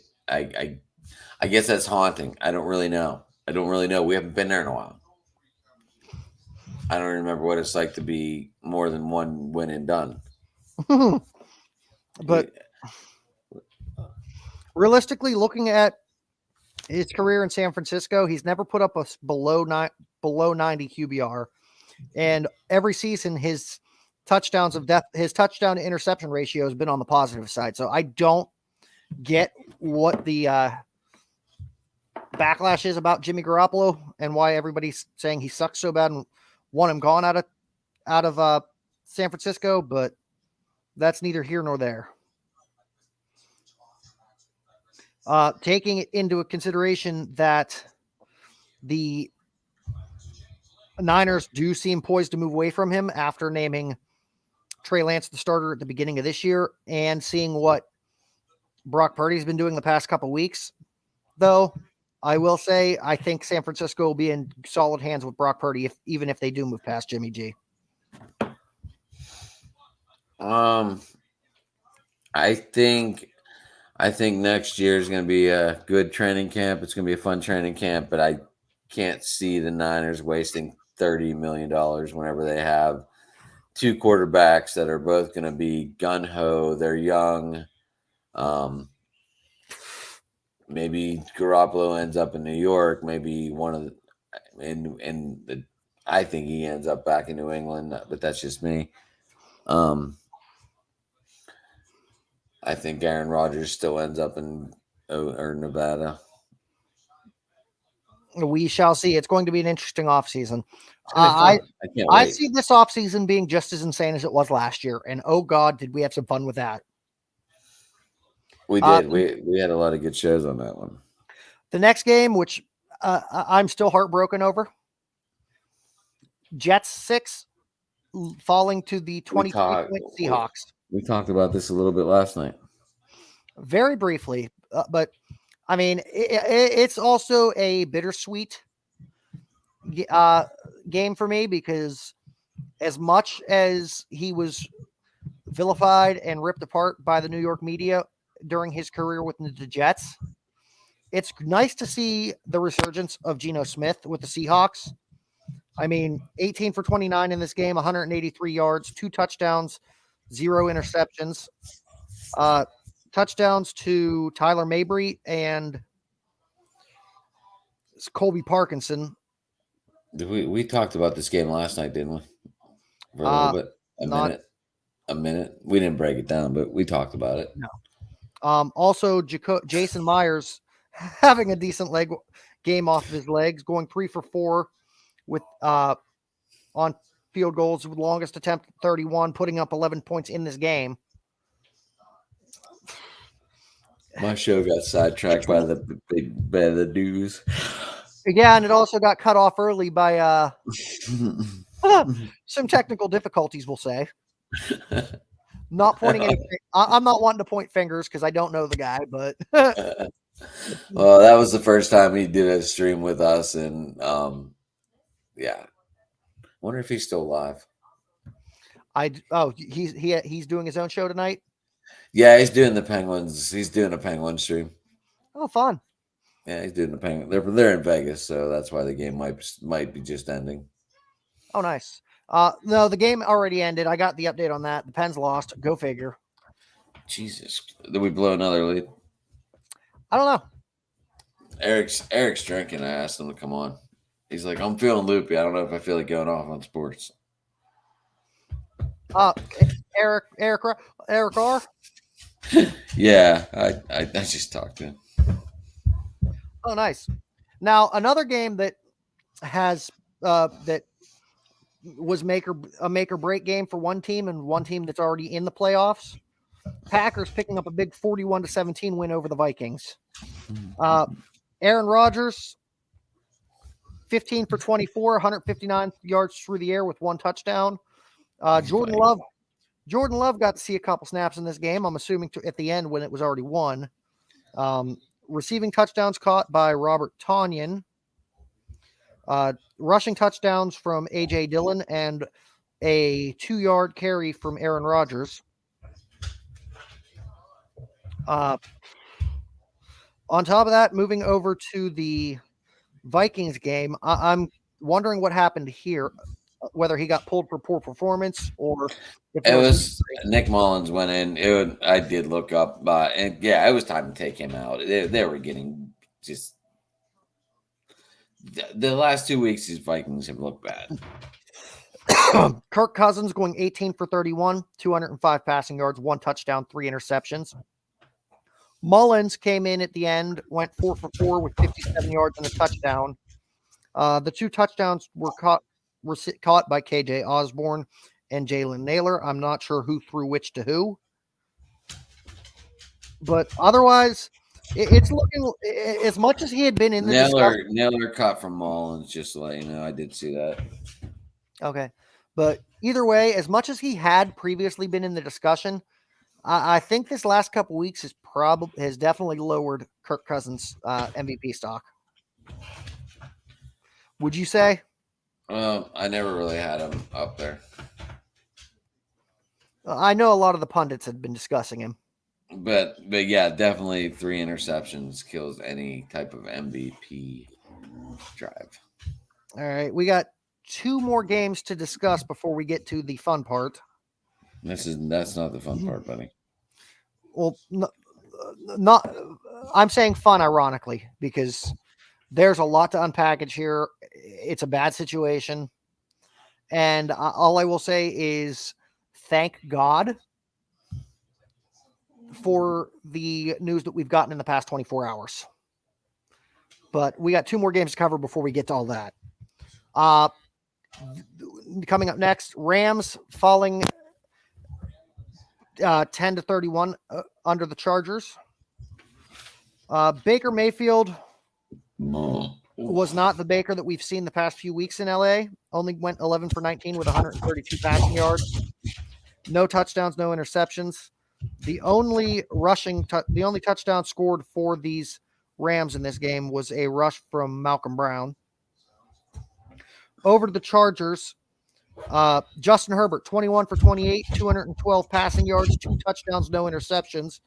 guess that's haunting. I don't really know. We haven't been there in a while. I don't remember what it's like to be more than one win and done. But realistically, looking at his career in San Francisco, he's never put up a below 90 QBR, and every season his touchdown to interception ratio has been on the positive side. So I don't get what the backlash is about Jimmy Garoppolo and why everybody's saying he sucks so bad and want him gone out of San Francisco, but that's neither here nor there. Taking it into consideration that the Niners do seem poised to move away from him after naming Trey Lance the starter at the beginning of this year and seeing what Brock Purdy's been doing the past couple weeks, though, I will say I think San Francisco will be in solid hands with Brock Purdy even if they do move past Jimmy G. I think next year is going to be a good training camp. It's going to be a fun training camp, but I can't see the Niners wasting $30 million whenever they have 2 quarterbacks that are both going to be gung-ho. They're young. Maybe Garoppolo ends up in New York. Maybe I think he ends up back in New England, but that's just me. I think Aaron Rodgers still ends up in Nevada. We shall see. It's going to be an interesting offseason. I see this offseason being just as insane as it was last year. And oh God, did we have some fun with that. We did. We had a lot of good shows on that one. The next game, which I'm still heartbroken over, Jets 6 falling to the 23-point Seahawks. We talked about this a little bit last night. Very briefly, but I mean, it's also a bittersweet game for me because as much as he was vilified and ripped apart by the New York media during his career with the Jets, it's nice to see the resurgence of Geno Smith with the Seahawks. I mean, 18 for 29 in this game, 183 yards, 2 touchdowns, 0 interceptions. Touchdowns to Tyler Mabry and Colby Parkinson. We talked about this game last night, didn't we? For a little bit. A minute. We didn't break it down, but we talked about it. No. Also, Jason Myers having a decent game off of his legs, going 3 for 4 with on field goals with longest attempt 31, putting up 11 points in this game. My show got sidetracked by the news. Yeah, and it also got cut off early by some technical difficulties, we'll say. Not pointing any. I'm not wanting to point fingers because I don't know the guy, but well, that was the first time he did a stream with us, and yeah, wonder if he's still alive. He's doing his own show tonight. Yeah, he's doing the Penguins. He's doing a Penguin stream. Oh, fun. Yeah, he's doing the Penguin. They're in Vegas, so that's why the game might be just ending. Oh, nice. No, the game already ended. I got the update on that. The Pens lost. Go figure. Jesus, did we blow another lead? I don't know. Eric's drinking. I asked him to come on. He's like, I'm feeling loopy. I don't know if I feel like going off on sports. Eric R. Yeah, I just talked to him. Oh, nice. Now another game that has that was a make or break game for one team and one team that's already in the playoffs. Packers picking up a big 41-17 win over the Vikings. Aaron Rodgers, 15 for 24, 159 yards through the air with 1 touchdown. Jordan Love got to see a couple snaps in this game. I'm assuming at the end when it was already won. Receiving touchdowns caught by Robert Tonyan. Rushing touchdowns from A.J. Dillon and a 2-yard carry from Aaron Rodgers. On top of that, moving over to the Vikings game, I'm wondering what happened here, whether he got pulled for poor performance or if it was Nick Mullins went in. I did look up, and yeah, it was time to take him out. They were getting just the last 2 weeks. These Vikings have looked bad. Kirk Cousins going 18 for 31, 205 passing yards, 1 touchdown, 3 interceptions. Mullins came in at the end, went 4 for 4 with 57 yards and a touchdown. The 2 touchdowns were caught by KJ Osborne and Jalen Naylor. I'm not sure who threw which to who. But otherwise, it's looking as much as he had been in the Naylor caught from Mullins, just to let you know. I did see that. Okay. But either way, as much as he had previously been in the discussion, I think this last couple weeks has definitely lowered Kirk Cousins' MVP stock. Would you say? I never really had him up there. I know a lot of the pundits had been discussing him. But yeah, definitely 3 interceptions kills any type of MVP drive. All right, we got 2 more games to discuss before we get to the fun part. That's not the fun part, buddy. Well, not. I'm saying fun, ironically, because there's a lot to unpackage here. It's a bad situation, and all I will say is thank God for the news that we've gotten in the past 24 hours. But we got 2 more games to cover before we get to all that. Coming up next, Rams falling 10-31 under the Chargers. Baker Mayfield was not the Baker that we've seen the past few weeks in LA. Only went 11 for 19 with 132 passing yards. No touchdowns, no interceptions. The only touchdown scored for these Rams in this game was a rush from Malcolm Brown. Over to the Chargers, Justin Herbert, 21 for 28, 212 passing yards, 2 touchdowns, no interceptions.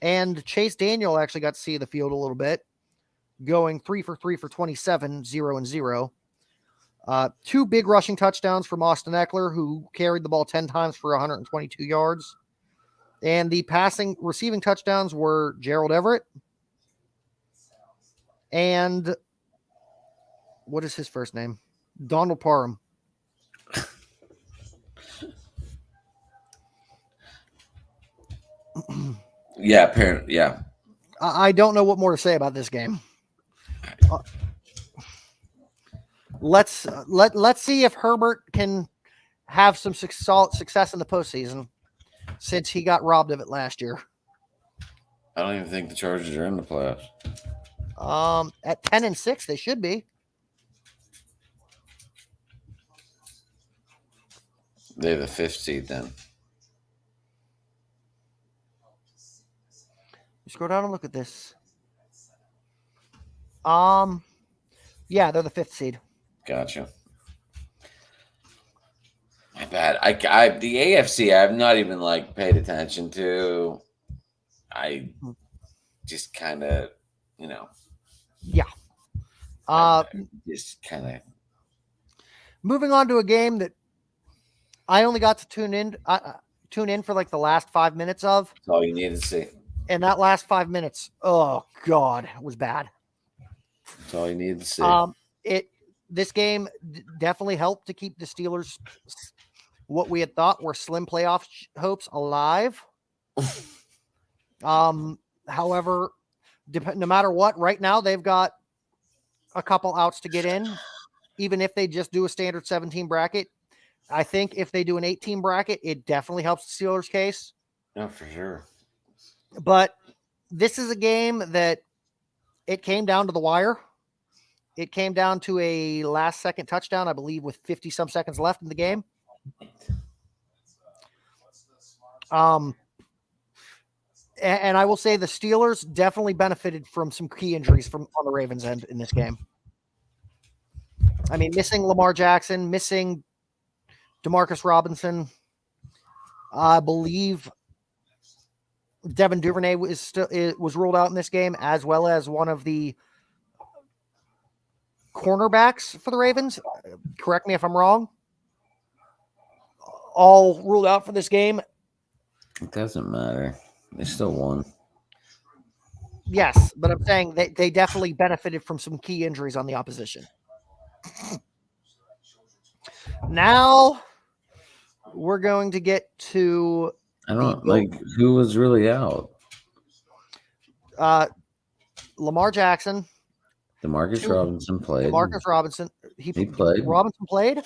And Chase Daniel actually got to see the field a little bit, going 3 for 3 for 27, 0-0. 2 big rushing touchdowns from Austin Eckler, who carried the ball 10 times for 122 yards. And the receiving touchdowns were Gerald Everett and what is his first name? Donald Parham. Yeah, apparently, yeah. I don't know what more to say about this game. Let's see if Herbert can have some success in the postseason, since he got robbed of it last year. I don't even think the Chargers are in the playoffs. At 10-6, they should be. They're the 5th seed then. You scroll down and look at this. Yeah, they're the 5th seed. Gotcha. My bad. I the AFC I've not even like paid attention to. I just kind of, Yeah. just kind of. Moving on to a game that I only got to tune in for like the last 5 minutes of. That's all you need to see. And that last 5 minutes, oh God, it was bad. That's all you need to see. This game definitely helped to keep the Steelers, what we had thought were slim playoff hopes, alive. However, no matter what, right now they've got a couple outs to get in. Even if they just do a standard 17 bracket, I think if they do an 18 bracket, it definitely helps the Steelers' case. No, for sure. But this is a game that it came down to the wire. It came down to a last-second touchdown, I believe, with 50-some seconds left in the game. And I will say the Steelers definitely benefited from some key injuries on the Ravens' end in this game. I mean, missing Lamar Jackson, missing Demarcus Robinson. I believe Devin Duvernay was ruled out in this game, as well as one of the cornerbacks for the Ravens. Correct me if I'm wrong. All ruled out for this game. It doesn't matter. They still won. Yes, but I'm saying they definitely benefited from some key injuries on the opposition. Now we're going to get to who was really out. Lamar Jackson. Demarcus Robinson played. Demarcus Robinson. He played. Robinson played?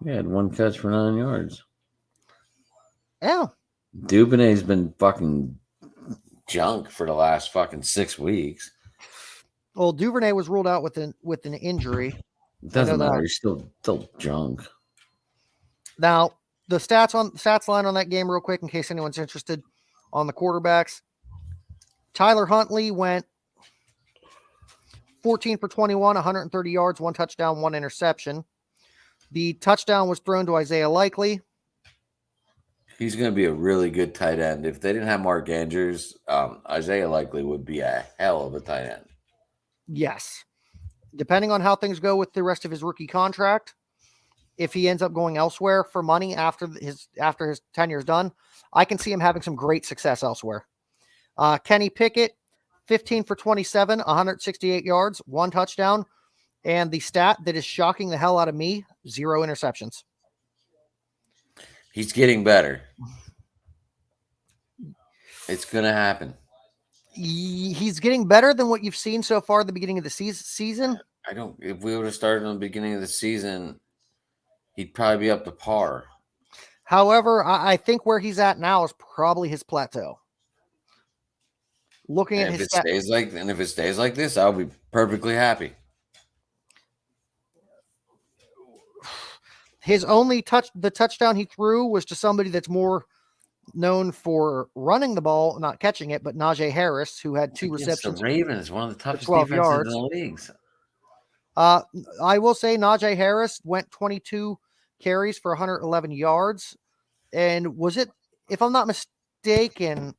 He had 1 catch for 9 yards. Yeah. Duvernay's been fucking junk for the last fucking 6 weeks. Well, Duvernay was ruled out with an injury. It doesn't matter. He's still junk. Now, the stats line on that game real quick, in case anyone's interested, on the quarterbacks. Tyler Huntley went 14 for 21, 130 yards, 1 touchdown, 1 interception. The touchdown was thrown to Isaiah Likely. He's going to be a really good tight end. If they didn't have Mark Andrews, Isaiah Likely would be a hell of a tight end. Yes. Depending on how things go with the rest of his rookie contract, if he ends up going elsewhere for money after his tenure is done, I can see him having some great success elsewhere. Kenny Pickett, 15 for 27, 168 yards, 1 touchdown, and the stat that is shocking the hell out of me, 0 interceptions. He's getting better. It's going to happen. He's getting better than what you've seen so far at the beginning of the season. If we would have started in the beginning of the season, he'd probably be up to par. However, I think where he's at now is probably his plateau. Looking at his if it stays like this, I'll be perfectly happy. His only touchdown he threw was to somebody that's more known for running the ball, not catching it, but Najee Harris, who had 2 receptions. The Ravens, one of the toughest 12 defenses yards. in the leagues. I will say Najee Harris went 22 carries for 111 yards. And was it, if I'm not mistaken,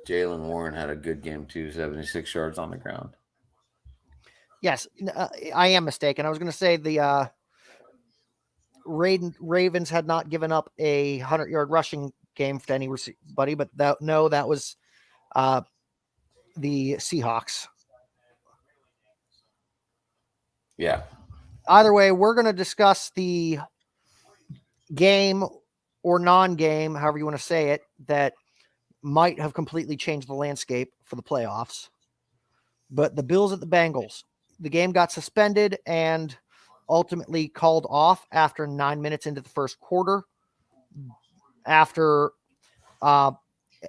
Jaylen Warren had a good game too, 76 yards on the ground. Yes, I am mistaken. I was going to say the Ravens had not given up a 100-yard rushing game for anybody, but that was the Seahawks. Yeah. Either way, we're going to discuss the game or non-game, however you want to say it, that might have completely changed the landscape for the playoffs. But the Bills at the Bengals, the game got suspended and ultimately called off after 9 minutes into the first quarter. After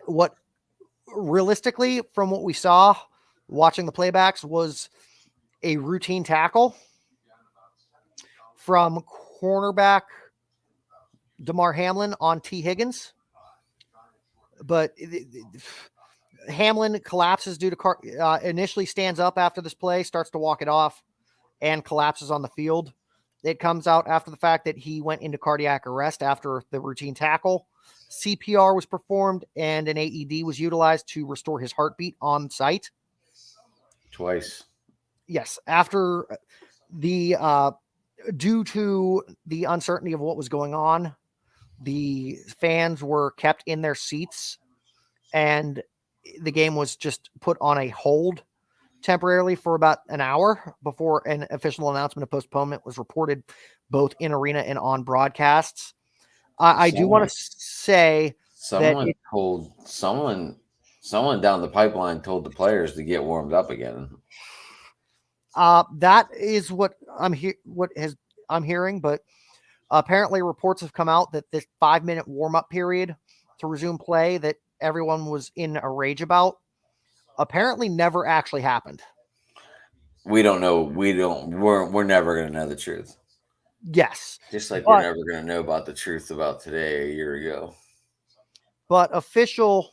what realistically, from what we saw watching the playbacks, was a routine tackle from cornerback Damar Hamlin on T. Higgins. But Hamlin collapses due to initially stands up after this play, starts to walk it off, and collapses on the field. It comes out after the fact that he went into cardiac arrest after the routine tackle. CPR was performed and an AED was utilized to restore his heartbeat on site. Twice. Yes. After the, due to the uncertainty of what was going on, the fans were kept in their seats and the game was just put on a hold temporarily for about an hour before an official announcement of postponement was reported both in arena and on broadcasts. I do want to say someone down the pipeline told the players to get warmed up again. That is what I'm hearing, but apparently reports have come out that this 5-minute warm-up period to resume play that everyone was in a rage about apparently never actually happened. We don't know. We're never going to know the truth. Yes. Just like we're never going to know about the truth about today a year ago. But official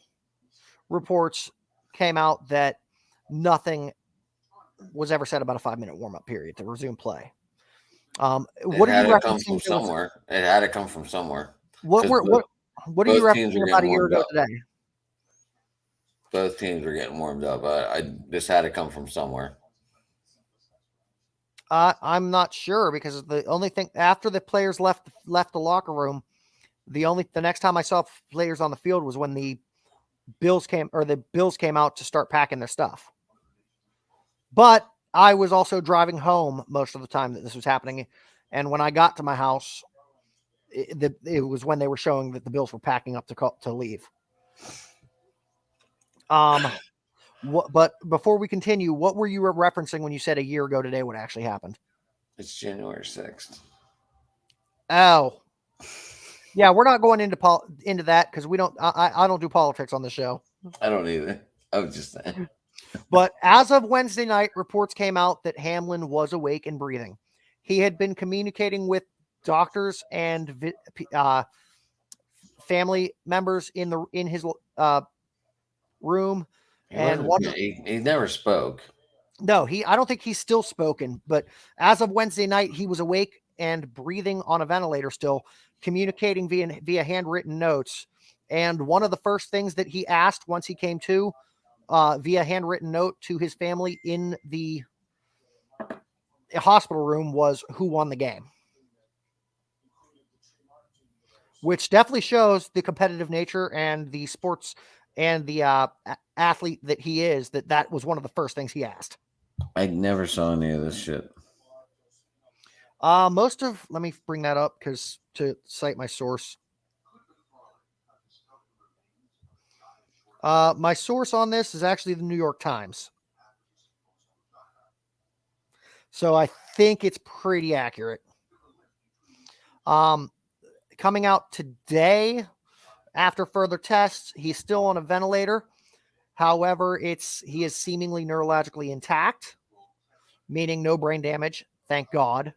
reports came out that nothing was ever said about a 5-minute warm-up period to resume play. What are you referencing? It had to come from somewhere. What are you referencing about a year ago today? Both teams were getting warmed up. This had to come from somewhere. I'm not sure because the only thing after the players left the locker room, the next time I saw players on the field was when the Bills came out to start packing their stuff. But I was also driving home most of the time that this was happening, and when I got to my house, it was when they were showing that the Bills were packing up to leave. But before we continue, what were you referencing when you said a year ago today what actually happened? It's January 6th. Oh, yeah, we're not going into that because we don't. I don't do politics on the show. I don't either. I was just saying. But as of Wednesday night, reports came out that Hamlin was awake and breathing. He had been communicating with doctors and family members in his room. He never spoke. No, I don't think he's still spoken, but as of Wednesday night, he was awake and breathing on a ventilator still, communicating via handwritten notes. And one of the first things that he asked once he came to via handwritten note to his family in the hospital room was who won the game. Which definitely shows the competitive nature and the sports and the athlete that he is, that was one of the first things he asked. I never saw any of this shit. Let me bring that up to cite my source. My source on this is actually the New York Times. So I think it's pretty accurate. Coming out today, after further tests, he's still on a ventilator. However, he is seemingly neurologically intact, meaning no brain damage. Thank God.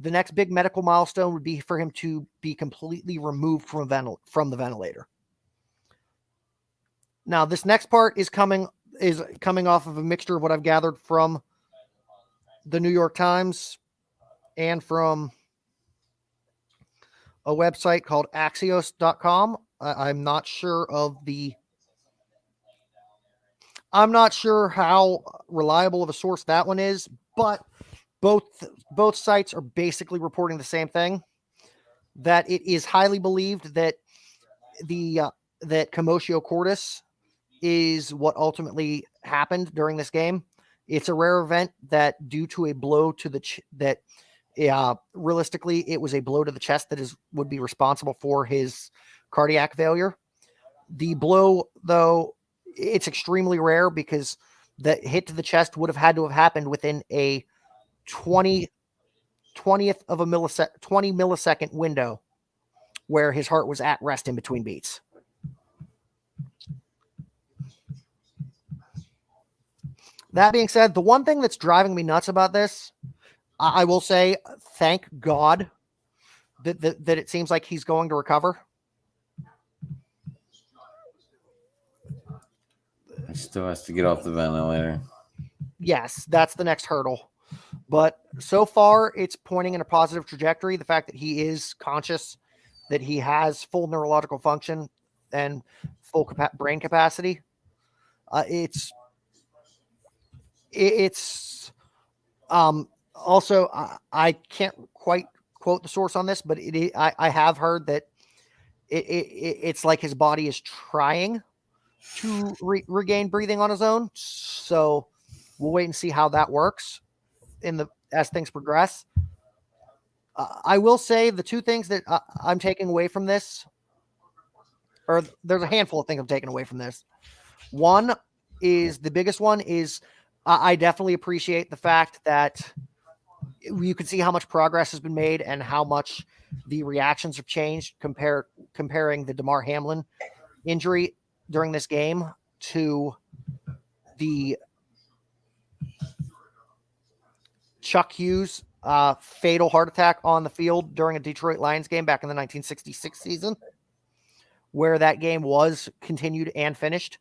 The next big medical milestone would be for him to be completely removed from the ventilator. Now, this next part is coming off of a mixture of what I've gathered from the New York Times and from a website called Axios.com. I'm not sure how reliable of a source that one is, but both sites are basically reporting the same thing, that it is highly believed that that commotio cordis is what ultimately happened during this game. It's a rare event that due to a blow to that realistically, it was a blow to the chest that would be responsible for his cardiac failure. The blow, though, it's extremely rare because the hit to the chest would have had to have happened within a 20th of a 20 millisecond window where his heart was at rest in between beats. That being said, the one thing that's driving me nuts about this, I will say, thank God that it seems like he's going to recover. He still has to get off the ventilator. Yes, that's the next hurdle. But so far, it's pointing in a positive trajectory. The fact that he is conscious, that he has full neurological function and full brain capacity, it's also, I can't quite quote the source on this, but I have heard that it's like his body is trying to regain breathing on his own. So we'll wait and see how that works as things progress. I will say the two things that I'm taking away from this, or there's a handful of things I'm taking away from this. One is, the biggest one is, I definitely appreciate the fact that you can see how much progress has been made and how much the reactions have changed comparing the Damar Hamlin injury during this game to the Chuck Hughes fatal heart attack on the field during a Detroit Lions game back in the 1966 season, where that game was continued and finished.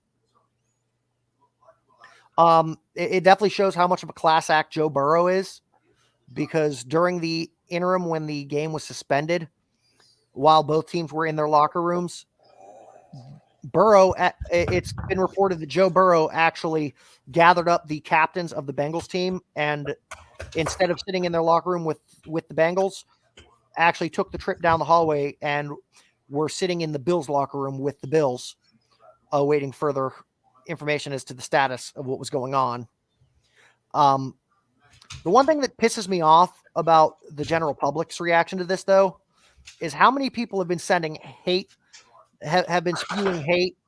It definitely shows how much of a class act Joe Burrow is, because during the interim when the game was suspended, while both teams were in their locker rooms, it's been reported that Joe Burrow actually gathered up the captains of the Bengals team, and instead of sitting in their locker room with the Bengals, actually took the trip down the hallway and were sitting in the Bills locker room with the Bills, awaiting further information as to the status of what was going on. The one thing that pisses me off about the general public's reaction to this, though, is how many people have been sending hate, have been spewing hate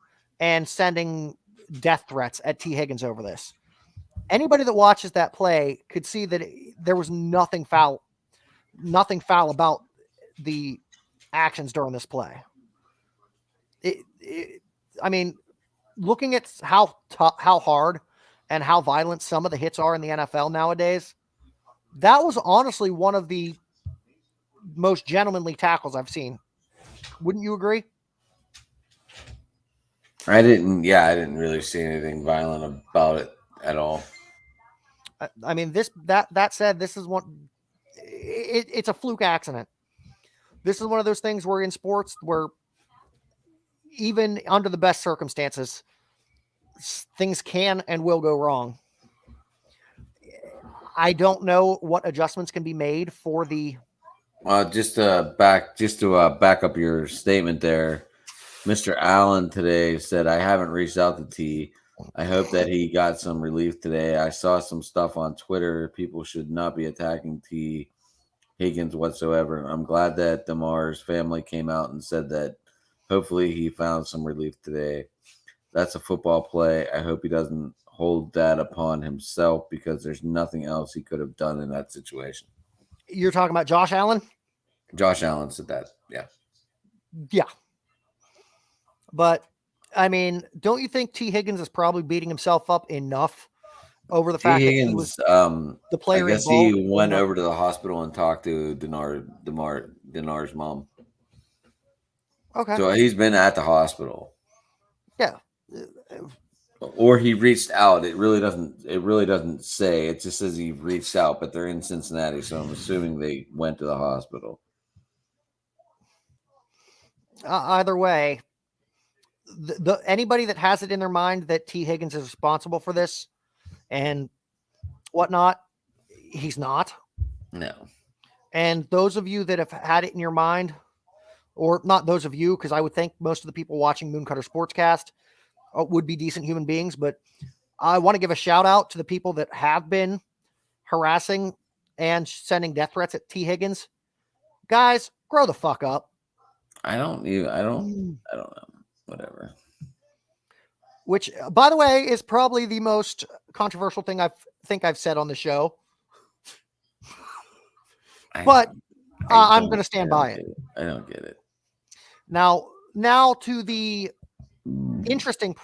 and sending death threats at T. Higgins over this. Anybody that watches that play could see that there was nothing foul about the actions during this play. I mean, looking at how hard and how violent some of the hits are in the NFL nowadays, that was honestly one of the most gentlemanly tackles I've seen. Wouldn't you agree? I didn't really see anything violent about it at all. I mean, that said, this is one. It's a fluke accident. This is one of those things where in sports, where even under the best circumstances, things can and will go wrong. I don't know what adjustments can be made for the. Just to back up your statement there, Mr. Allen today said, "I haven't reached out to T. I hope that he got some relief today. I saw some stuff on Twitter. People should not be attacking T. Higgins whatsoever. I'm glad that Damar's family came out and said that hopefully he found some relief today. That's a football play. I hope he doesn't hold that upon himself because there's nothing else he could have done in that situation." You're talking about Josh Allen? Josh Allen said that. Yeah. Yeah. But, I mean, don't you think T. Higgins is probably beating himself up enough over the fact that he was the player I guess involved? he went over to the hospital and talked to Dinar's mom. Okay. So he's been at the hospital. Yeah. Or he reached out. It really doesn't say. It just says he reached out, but they're in Cincinnati, so I'm assuming they went to the hospital. Either way, anybody that has it in their mind that T. Higgins is responsible for this and whatnot, he's not. No. And those of you that have had it in your mind, or not those of you, because I would think most of the people watching Mooncutter Sportscast would be decent human beings, but I want to give a shout out to the people that have been harassing and sending death threats at T. Higgins. Guys, grow the fuck up. I don't know. Whatever. Which, by the way, is probably the most controversial thing I've said on the show. But I'm going to stand by it. I don't get it. Now to the interesting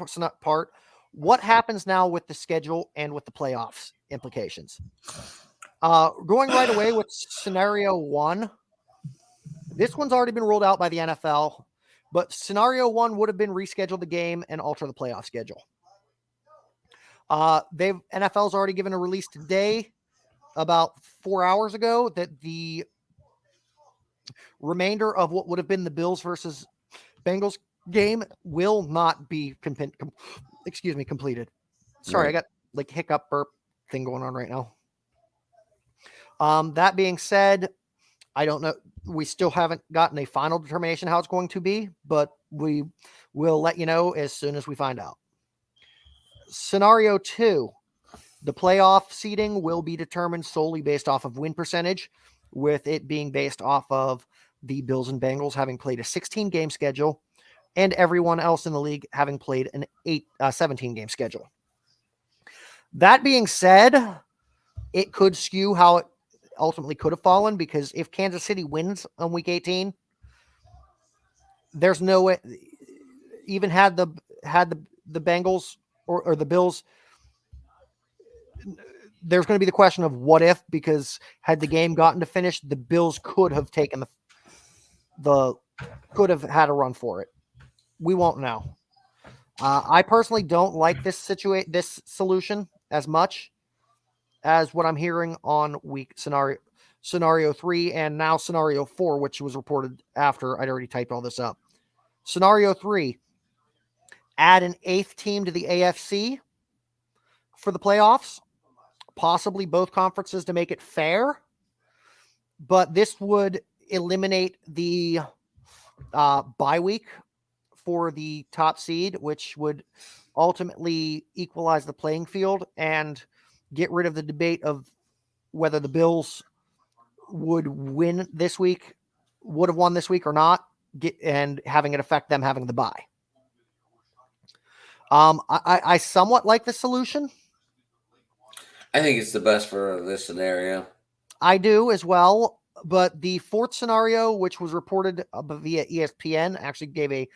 part. What happens now with the schedule and with the playoffs implications? Going right away with scenario 1. This one's already been ruled out by the NFL, but scenario 1 would have been reschedule the game and alter the playoff schedule. NFL's already given a release today, about 4 hours ago, that the remainder of what would have been the Bills versus Bengals game will not be completed. Sorry, right. I got like hiccup burp thing going on right now. That being said, I don't know. We still haven't gotten a final determination how it's going to be, but we will let you know as soon as we find out. Scenario 2, the playoff seeding will be determined solely based off of win percentage, with it being based off of the Bills and Bengals having played a 16-game schedule and everyone else in the league having played an 17-game schedule. That being said, it could skew how it ultimately could have fallen, because if Kansas City wins on week 18, there's no way, even had the Bengals or the Bills, there's going to be the question of what if, because had the game gotten to finish, the Bills could have taken could have had a run for it. We won't know. I personally don't like this solution as much as what I'm hearing on scenario 3 and now scenario 4, which was reported after I'd already typed all this up. Scenario 3, add an 8th team to the AFC for the playoffs, possibly both conferences to make it fair, but this would eliminate the bye week for the top seed, which would ultimately equalize the playing field and get rid of the debate of whether the Bills would have won this week or not, and having it affect them having the bye. I somewhat like the solution. I think it's the best for this scenario. I do as well, but the 4th scenario, which was reported via ESPN, actually gave a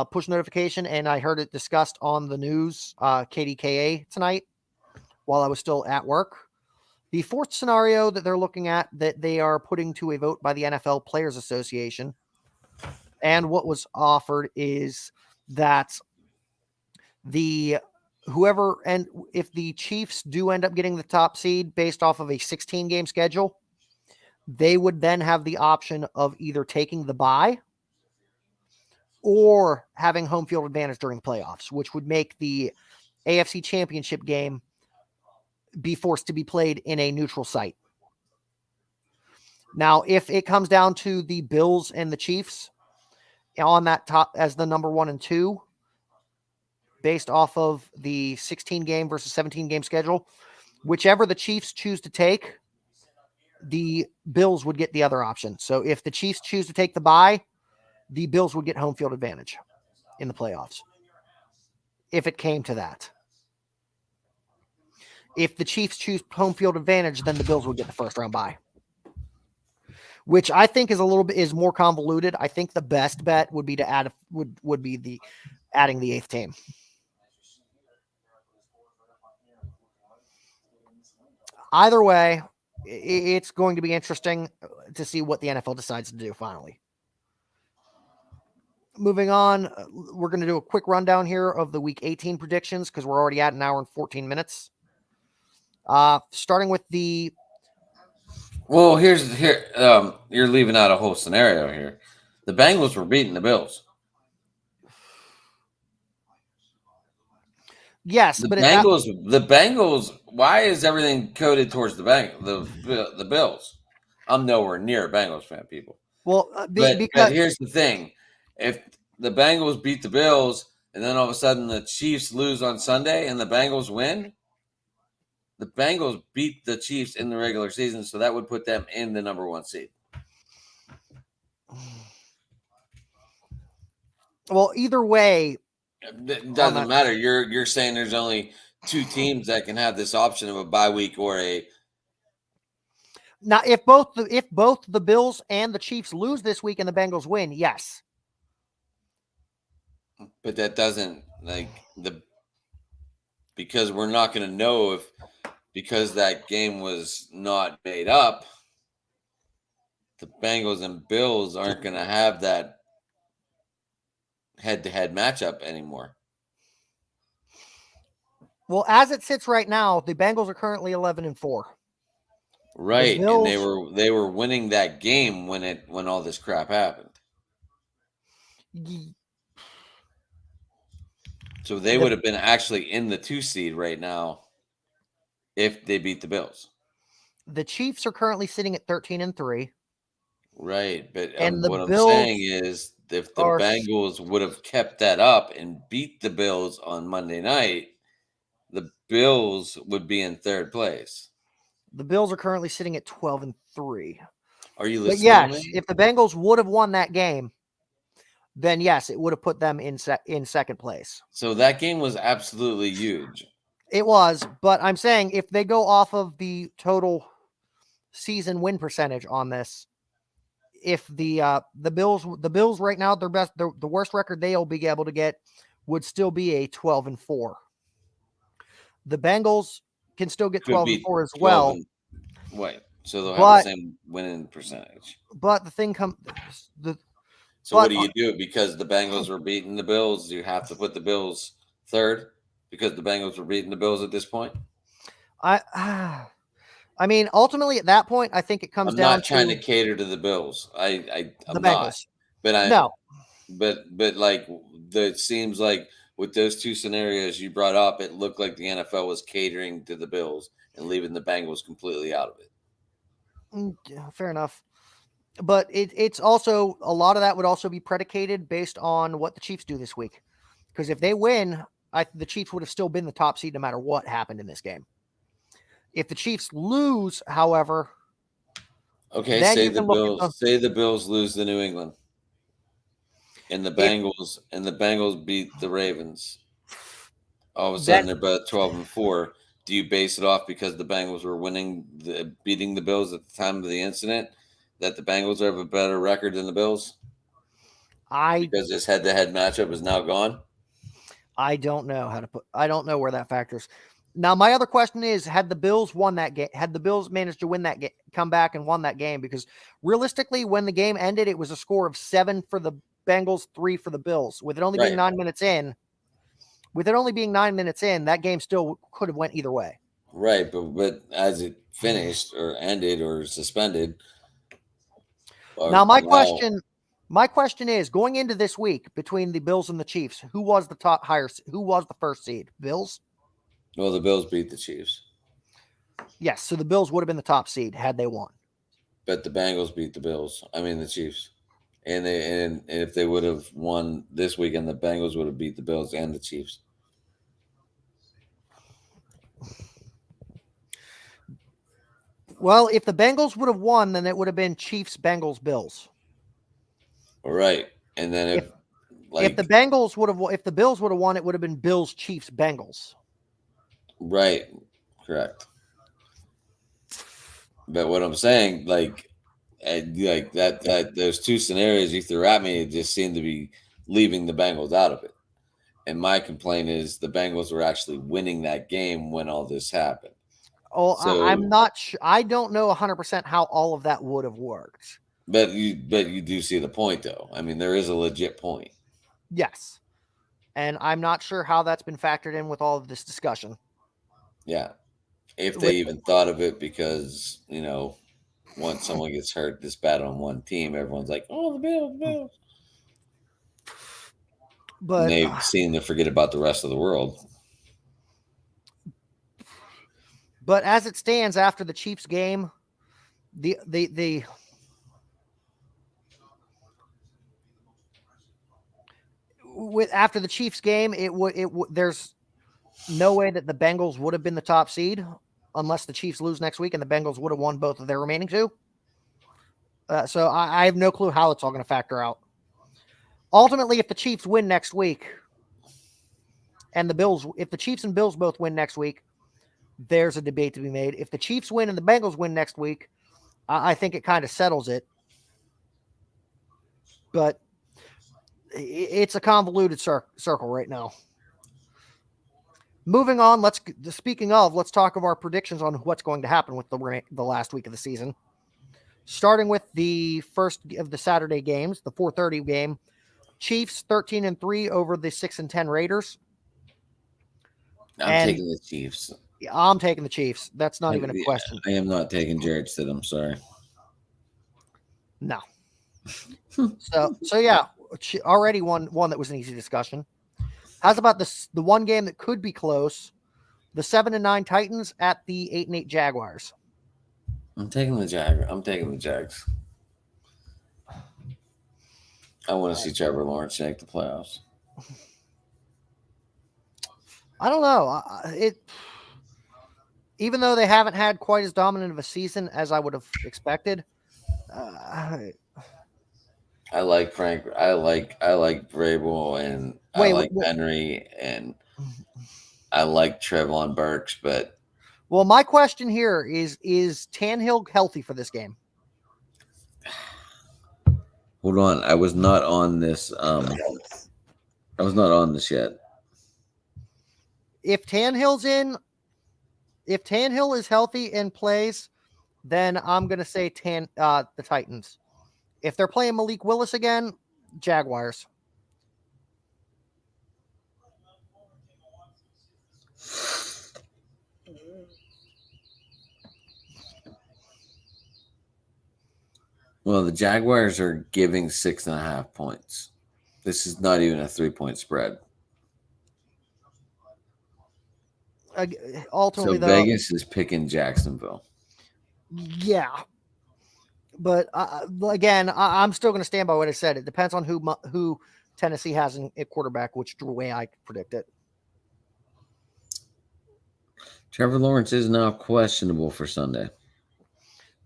push notification, and I heard it discussed on the news, KDKA tonight, while I was still at work. The 4th scenario that they're looking at, that they are putting to a vote by the NFL Players Association, and what was offered is that if the Chiefs do end up getting the top seed based off of a 16-game schedule, they would then have the option of either taking the bye or having home field advantage during the playoffs, which would make the AFC Championship game be forced to be played in a neutral site. Now, if it comes down to the Bills and the Chiefs on that top as the number 1 and 2, based off of the 16-game versus 17-game schedule, whichever the Chiefs choose to take, the Bills would get the other option. So if the Chiefs choose to take the bye, the Bills would get home field advantage in the playoffs, if it came to that. If the Chiefs choose home field advantage, then the Bills would get the first round bye, which I think is more convoluted. I think the best bet would be to add adding the 8th team. Either way, it's going to be interesting to see what the NFL decides to do finally. Moving on, we're going to do a quick rundown here of the Week 18 predictions, because we're already at an hour and 14 minutes. Starting with the... Well, you're leaving out a whole scenario here. The Bengals were beating the Bills. Yes, the Bengals. Why is everything coded towards the Bills? I'm nowhere near a Bengals fan, people. Well, but here's the thing: if the Bengals beat the Bills, and then all of a sudden the Chiefs lose on Sunday, and the Bengals win, The Bengals beat the Chiefs in the regular season, so that would put them in the number 1 seed. Well, either way, It doesn't matter. You're saying there's only 2 teams that can have this option of a bye week or a. now if both the Bills and the Chiefs lose this week and the Bengals win, yes. But that doesn't because we're not going to know because that game was not made up. The Bengals and Bills aren't going to have that head-to-head matchup anymore. Well, as it sits right now, the Bengals are currently 11-4. Right, and they were winning that game when all this crap happened. So they would have been actually in the 2 seed right now if they beat the Bills. The Chiefs are currently sitting at 13-3. Right, but And the what Bills I'm saying is if the Bengals would have kept that up and beat the Bills on Monday night, the Bills would be in 3rd place. The Bills are currently sitting at 12-3. Are you listening? But yes, to me? if the Bengals would have won that game, then yes, it would have put them in 2nd place. So that game was absolutely huge. It was, but I'm saying if they go off of the total season win percentage on this, if the Bills right now, the worst record they'll be able to get would still be a 12-4. The Bengals can still get 12-4 as well. Wait, so they'll have the same winning percentage. But the thing what do you do? Because the Bengals were beating the Bills, you have to put the Bills 3rd because the Bengals were beating the Bills at this point? I mean, ultimately at that point, I think it comes down to... I'm not trying to cater to the Bills. I'm the not. Bengals. But it seems like with those 2 scenarios you brought up, it looked like the NFL was catering to the Bills and leaving the Bengals completely out of it. Fair enough. But it's also, a lot of that would also be predicated based on what the Chiefs do this week. Because if they win, the Chiefs would have still been the top seed no matter what happened in this game. If the Chiefs lose, however, okay, say the Bills lose to New England, and the Bengals beat the Ravens. All of a sudden, they're about 12-4. Do you base it off because the Bengals were beating the Bills at the time of the incident, that the Bengals have a better record than the Bills? Because this head-to-head matchup is now gone? I don't know I don't know where that factors. Now, my other question is, had the Bills won that game, had the Bills managed to win that game, come back and won that game? Because realistically, when the game ended, it was a score of 7 for the Bengals, 3 for the Bills. With it only being 9 minutes in, that game still could have went either way. Right, but as it finished or ended or suspended. Now, my question is, going into this week between the Bills and the Chiefs, who was the first seed? Bills? Well, the Bills beat the Chiefs. Yes, so the Bills would have been the top seed had they won. But the Bengals beat the Chiefs. And if they would have won this weekend, the Bengals would have beat the Bills and the Chiefs. Well, if the Bengals would have won, then it would have been Chiefs, Bengals, Bills. Right. And then if the Bills would have won, it would have been Bills, Chiefs, Bengals. Right. Correct. But what I'm saying, that those 2 scenarios you threw at me, it just seemed to be leaving the Bengals out of it. And my complaint is the Bengals were actually winning that game when all this happened. Oh, so, I'm not sure. I don't know 100% how all of that would have worked. But you do see the point, though. I mean, there is a legit point. Yes. And I'm not sure how that's been factored in with all of this discussion. Yeah. If they even thought of it, because, once someone gets hurt this bad on one team, everyone's like, oh, the Bills. But and they seem to forget about the rest of the world. But as it stands after the Chiefs game, after the Chiefs game, there's no way that the Bengals would have been the top seed. unless the Chiefs lose next week, and the Bengals would have won both of their remaining 2. So I have no clue how it's all going to factor out. Ultimately, if the Chiefs win next week, and if the Chiefs and Bills both win next week, there's a debate to be made. If the Chiefs win and the Bengals win next week, I think it kind of settles it. But it's a convoluted circle right now. Moving on, let's talk of our predictions on what's going to happen with the last week of the season. Starting with the first of the Saturday games, the 4:30 game, Chiefs 13-3 over the 6-10 Raiders. I'm taking the Chiefs. I'm taking the Chiefs. That's not even a question. I am not taking Jared Stidham. Sorry. No. So yeah, already one that was an easy discussion. How's about the one game that could be close? The 7-9 Titans at the 8-8 Jaguars. I'm taking the Jags. I want to see Trevor Lawrence make the playoffs. I don't know. Even though they haven't had quite as dominant of a season as I would have expected. I like Frank. I like Vrabel, and I like Henry, and I like Trevon Burks. But my question here is Tannehill healthy for this game? Hold on, I was not on this. I was not on this yet. If Tannehill is healthy and plays, then I'm going to say the Titans. If they're playing Malik Willis again, Jaguars. Well, the Jaguars are giving 6.5 points. This is not even a 3-point spread. Ultimately, so Vegas is picking Jacksonville. Yeah. But again, I'm still going to stand by what I said. It depends on who Tennessee has at quarterback, which way I predict it. Trevor Lawrence is now questionable for Sunday.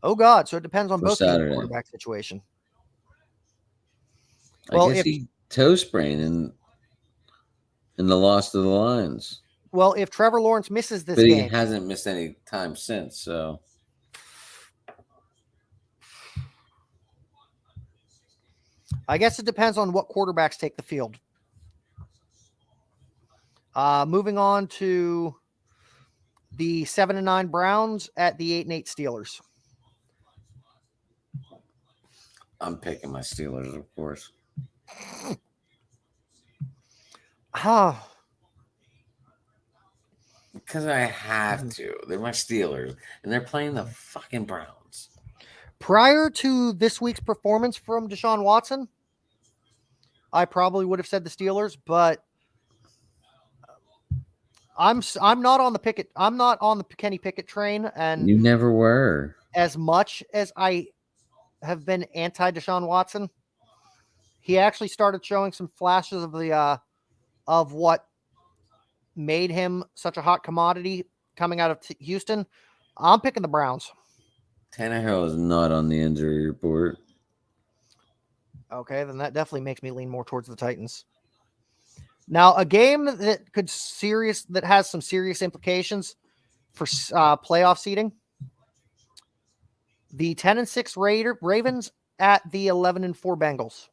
Oh, God. So it depends on both Saturday. teams' quarterback situation. I guess he toe sprained in the loss to the Lions. Well, if Trevor Lawrence misses this game. But he hasn't missed any time since, so. I guess it depends on what quarterbacks take the field. Moving on to the 7-9 Browns at the 8-8 Steelers. I'm picking my Steelers, of course. Because I have to. They're my Steelers, and they're playing the fucking Browns. Prior to this week's performance from Deshaun Watson, I probably would have said the Steelers, but I'm not on the Pickett. I'm not on the Kenny Pickett train, and you never were. As much as I have been anti Deshaun Watson, he actually started showing some flashes of what made him such a hot commodity coming out of Houston. I'm picking the Browns. Tannehill is not on the injury report. Okay, then that definitely makes me lean more towards the Titans. Now, a game that has some serious implications for playoff seeding. The 10-6 Ravens at the 11-4 Bengals.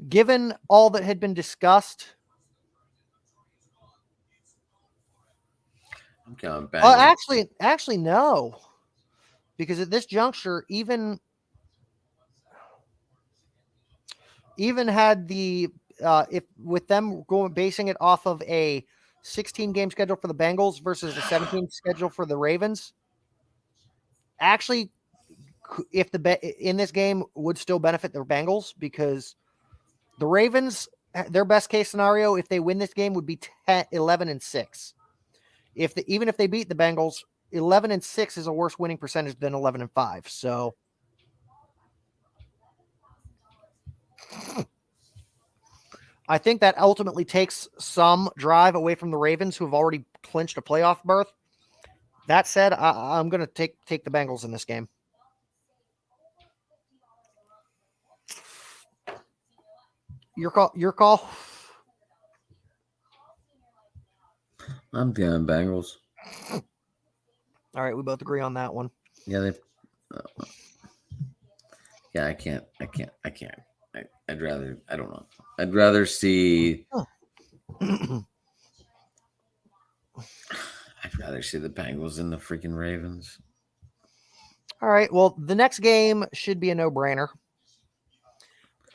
Given all that had been discussed, I'm going Bengals. Actually, no, because at this juncture, even had the if with them basing it off of a 16-game schedule for the Bengals versus a 17 schedule for the Ravens, actually, if the bet in this game would still benefit the Bengals, because the Ravens, their best case scenario, if they win this game, would be 11-6. Even if they beat the Bengals, 11-6 is a worse winning percentage than 11-5. So I think that ultimately takes some drive away from the Ravens, who have already clinched a playoff berth. That said, I'm going to take the Bengals in this game. Your call. I'm going Bengals. All right, we both agree on that one. Yeah, yeah, I can't. I'd rather. I don't know. I'd rather see. I'd rather see the Bengals than the freaking Ravens. All right. Well, the next game should be a no-brainer.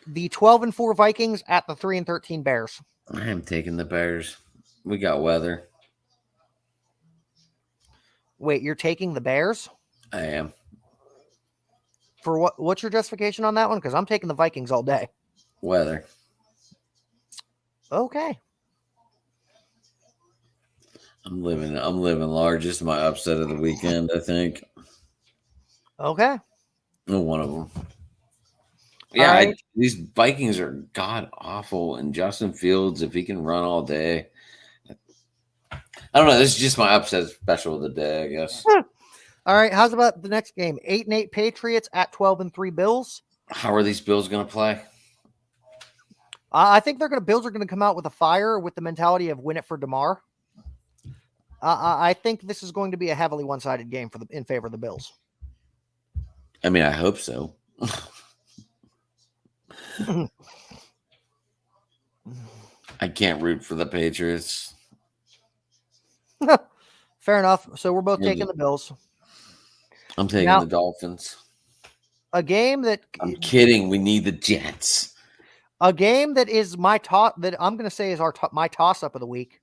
The 12-4 Vikings at the 3-13 Bears. I am taking the Bears. We got weather. Wait, you're taking the Bears? I am. For what? What's your justification on that one? Because I'm taking the Vikings all day. Weather. Okay. I'm living large. This is my upset of the weekend, I think. Okay. No, one of them. Yeah, right. These Vikings are god awful, and Justin Fields, if he can run all day, I don't know. This is just my upset special of the day, I guess. All right. How's about the next game? 8-8 Patriots at 12-3 Bills. How are these Bills going to play? I think Bills are going to come out with a fire with the mentality of win it for DeMar. I think this is going to be a heavily one-sided game in favor of the Bills. I mean, I hope so. I can't root for the Patriots. Fair enough. So we're both taking the Bills. I'm taking the Dolphins. A game that I'm kidding. We need the Jets. A game that is my that I'm going to say is my toss-up of the week.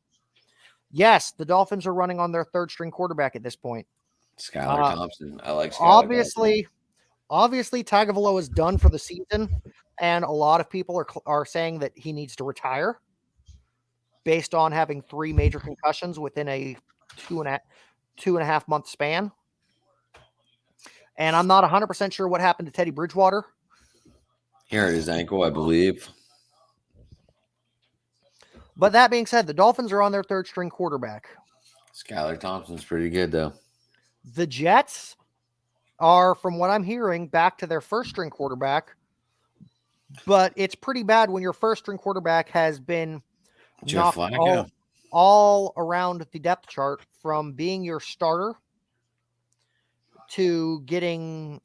Yes, the Dolphins are running on their third-string quarterback at this point. Skylar Thompson. I like Skylar. Obviously, Tagovailoa is done for the season, and a lot of people are saying that he needs to retire based on having 3 major concussions within a 2.5 month span. And I'm not 100% sure what happened to Teddy Bridgewater. He hurt his ankle, I believe. But that being said, the Dolphins are on their third-string quarterback. Skylar Thompson's pretty good, though. The Jets are, from what I'm hearing, back to their first-string quarterback. But it's pretty bad when your first-string quarterback has been knocked all around the depth chart, from being your starter to getting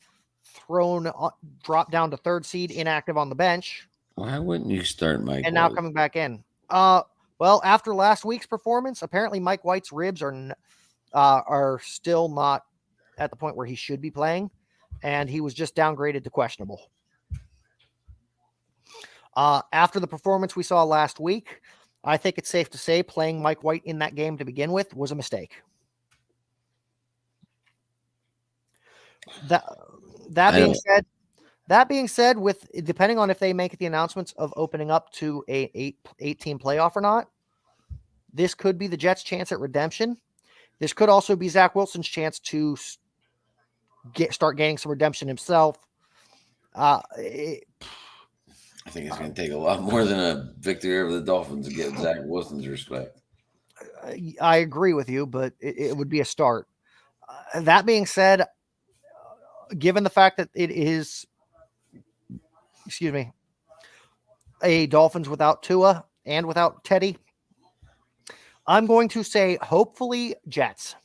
dropped down to third seed, inactive on the bench. Why wouldn't you start Mike White? Now coming back in. Well, after last week's performance, apparently Mike White's ribs are still not at the point where he should be playing, and he was just downgraded to questionable. After the performance we saw last week, I think it's safe to say playing Mike White in that game to begin with was a mistake. That being said, with depending on if they make the announcements of opening up to a 8-team playoff or not, this could be the Jets' chance at redemption. This could also be Zach Wilson's chance to start gaining some redemption himself. I think it's going to take a lot more than a victory over the Dolphins to get Zach Wilson's respect. I agree with you, but it would be a start. That being said, given the fact that it is, a Dolphins without Tua and without Teddy, I'm going to say hopefully Jets.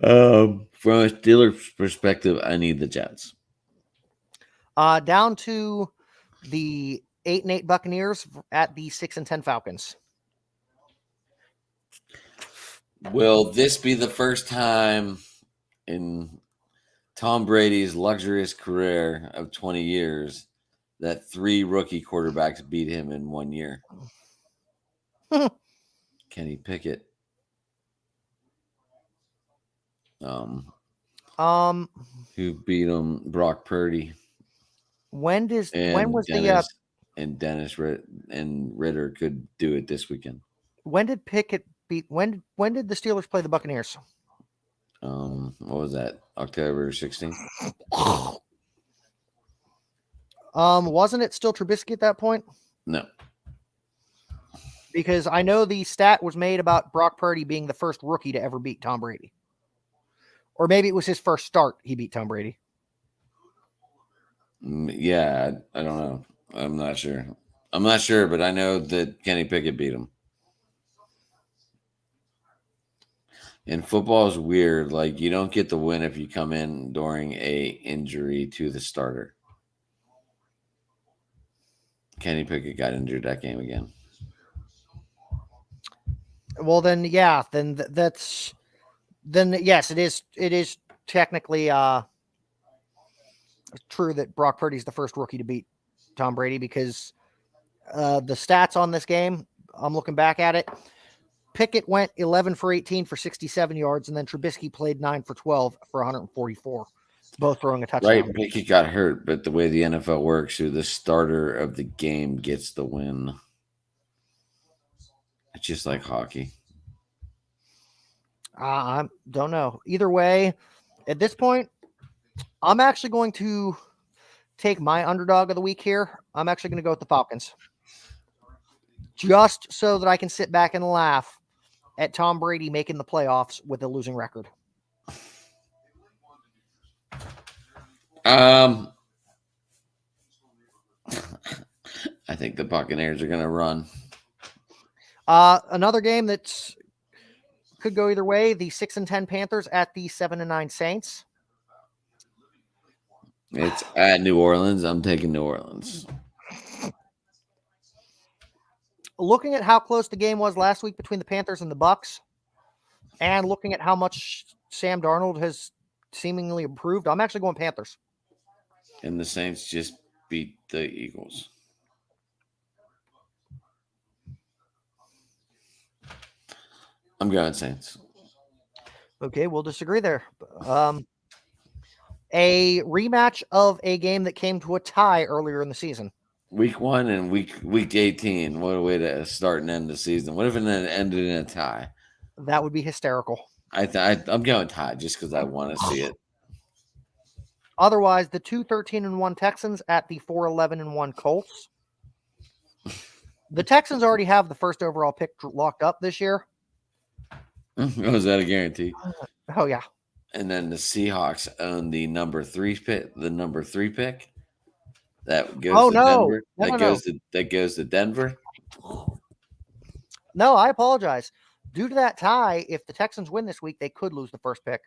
From a Steelers perspective, I need the Jets. Down to the 8-8 Buccaneers at the 6-10 Falcons. Will this be the first time in Tom Brady's luxurious career of 20 years that 3 rookie quarterbacks beat him in 1 year? Kenny Pickett. Who beat him? Brock Purdy. Dennis Ritter could do it this weekend. When did Pickett beat? When did the Steelers play the Buccaneers? What was that? October 16th. Wasn't it still Trubisky at that point? No. because I know the stat was made about Brock Purdy being the first rookie to ever beat Tom Brady. Or maybe it was his first start he beat Tom Brady. Yeah, I don't know. I'm not sure. But I know that Kenny Pickett beat him. And football is weird. Like, you don't get the win if you come in during a injury to the starter. Kenny Pickett got injured that game again. Well, then, yeah, then yes, it is technically true that Brock Purdy's the first rookie to beat Tom Brady, because the stats on this game, I'm looking back at it. Pickett went 11 for 18 for 67 yards, and then Trubisky played 9 for 12 for 144, both throwing a touchdown. Right, Pickett got hurt, but the way the NFL works, the starter of the game gets the win. It's just like hockey. I don't know. Either way, at this point, I'm actually going to take my underdog of the week here. I'm actually going to go with the Falcons, just so that I can sit back and laugh at Tom Brady making the playoffs with a losing record. I think the Buccaneers are going to run. Another game that could go either way: the 6-10 Panthers at the 7-9 Saints. It's at New Orleans. I'm taking New Orleans. Looking at how close the game was last week between the Panthers and the Bucs, and looking at how much Sam Darnold has seemingly improved, I'm actually going Panthers. And the Saints just beat the Eagles. I'm going Saints. Okay, we'll disagree there. A rematch of a game that came to a tie earlier in the season. Week 1 and week 18. What a way to start and end the season. What if it ended in a tie? That would be hysterical. I'm going tie just because I want to see it. Otherwise, the 2-13-1 Texans at the 4-11-1 Colts. The Texans already have the first overall pick locked up this year. Oh, is that a guarantee? Oh yeah. And then the Seahawks own the number 3 pick. The number 3 pick that goes to Denver. That goes to Denver. No, I apologize. Due to that tie, if the Texans win this week, they could lose the first pick.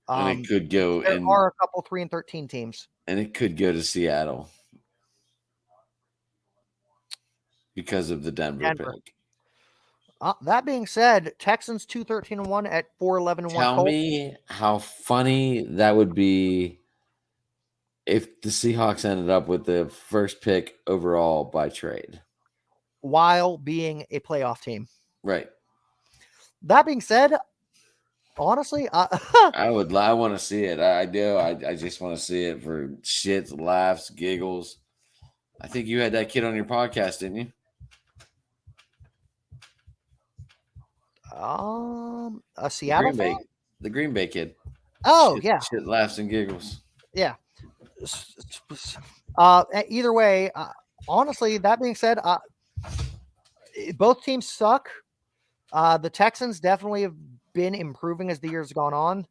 And it could go. There are a couple 3-13 teams, and it could go to Seattle because of the Denver. Pick. That being said, Texans 2-13-1 at 4-11-1. Tell me how funny that would be if the Seahawks ended up with the first pick overall by trade, while being a playoff team. Right. That being said, honestly, I want to see it. I do. I just want to see it for shits, laughs, giggles. I think you had that kid on your podcast, didn't you? A Seattle fan? The Green Bay kid. Oh, yeah. Shit, laughs and giggles. Yeah. Either way, honestly, that being said, both teams suck. The Texans definitely have been improving as the years gone on.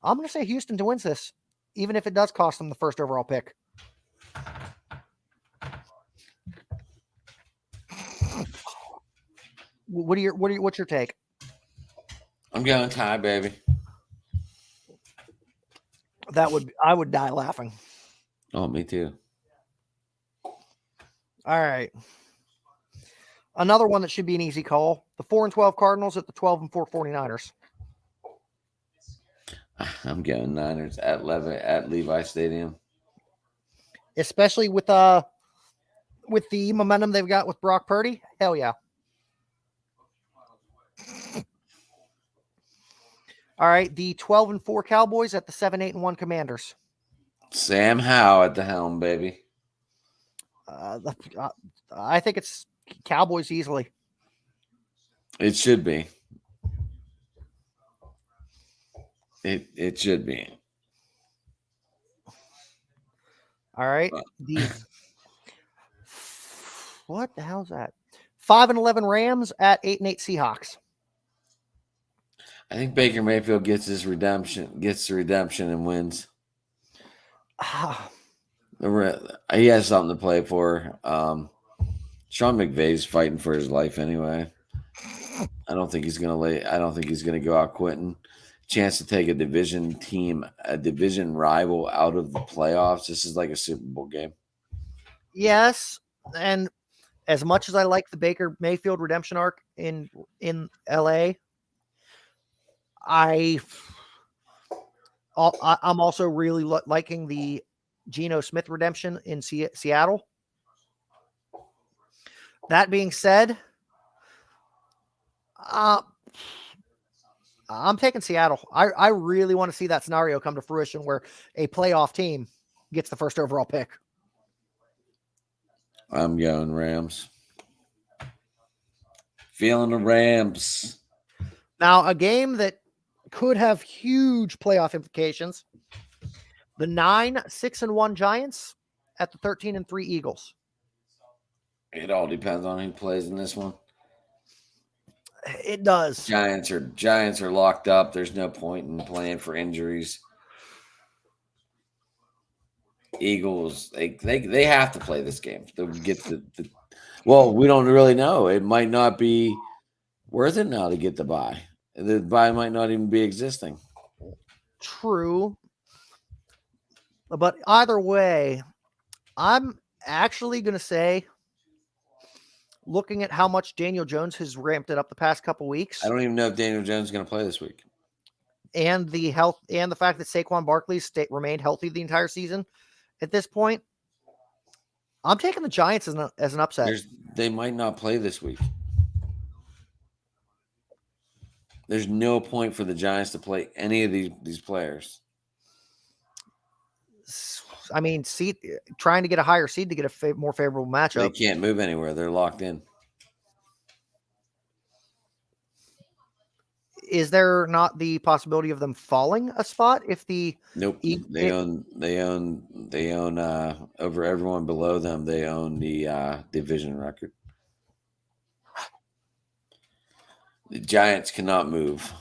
I'm going to say Houston wins this, even if it does cost them the first overall pick. What's your take? I'm going tie, baby. I would die laughing. Oh, me too. All right. Another one that should be an easy call: the 4-12 Cardinals at the 12-4 49ers. I'm going Niners at Levi Stadium. Especially with the momentum they've got with Brock Purdy. Hell yeah. All right, the 12-4 Cowboys at the 7-8-1 Commanders. Sam Howell at the helm, baby. I think it's Cowboys easily. It should be. It should be. All right. What the hell is that? 5-11 Rams at 8-8 Seahawks. I think Baker Mayfield gets the redemption and wins. He has something to play for. Sean McVay's fighting for his life anyway. I don't think he's gonna go out quitting. Chance to take a division rival out of the playoffs. This is like a Super Bowl game. Yes, and as much as I like the Baker Mayfield redemption arc in LA, I'm also really liking the Geno Smith redemption in Seattle. That being said, I'm taking Seattle. I really want to see that scenario come to fruition where a playoff team gets the first overall pick. I'm going Rams. Feeling the Rams. Now, a game that could have huge playoff implications. The 9-6-1 Giants at the 13-3 Eagles. It all depends on who plays in this one. It does. Giants are locked up. There's no point in playing for injuries. Eagles, they have to play this game. They'll get well, we don't really know. It might not be worth it now to get the bye. The bye might not even be existing. True. But either way, I'm actually going to say, looking at how much Daniel Jones has ramped it up the past couple weeks. I don't even know if Daniel Jones is going to play this week. And the health and the fact that Saquon Barkley remained healthy the entire season at this point, I'm taking the Giants as an upset. They might not play this week. There's no point for the Giants to play any of these players. I mean, trying to get a higher seed to get a more favorable matchup. They can't move anywhere. They're locked in. Is there not the possibility of them falling a spot if the Nope. They own over everyone below them. They own the division record. The Giants cannot move.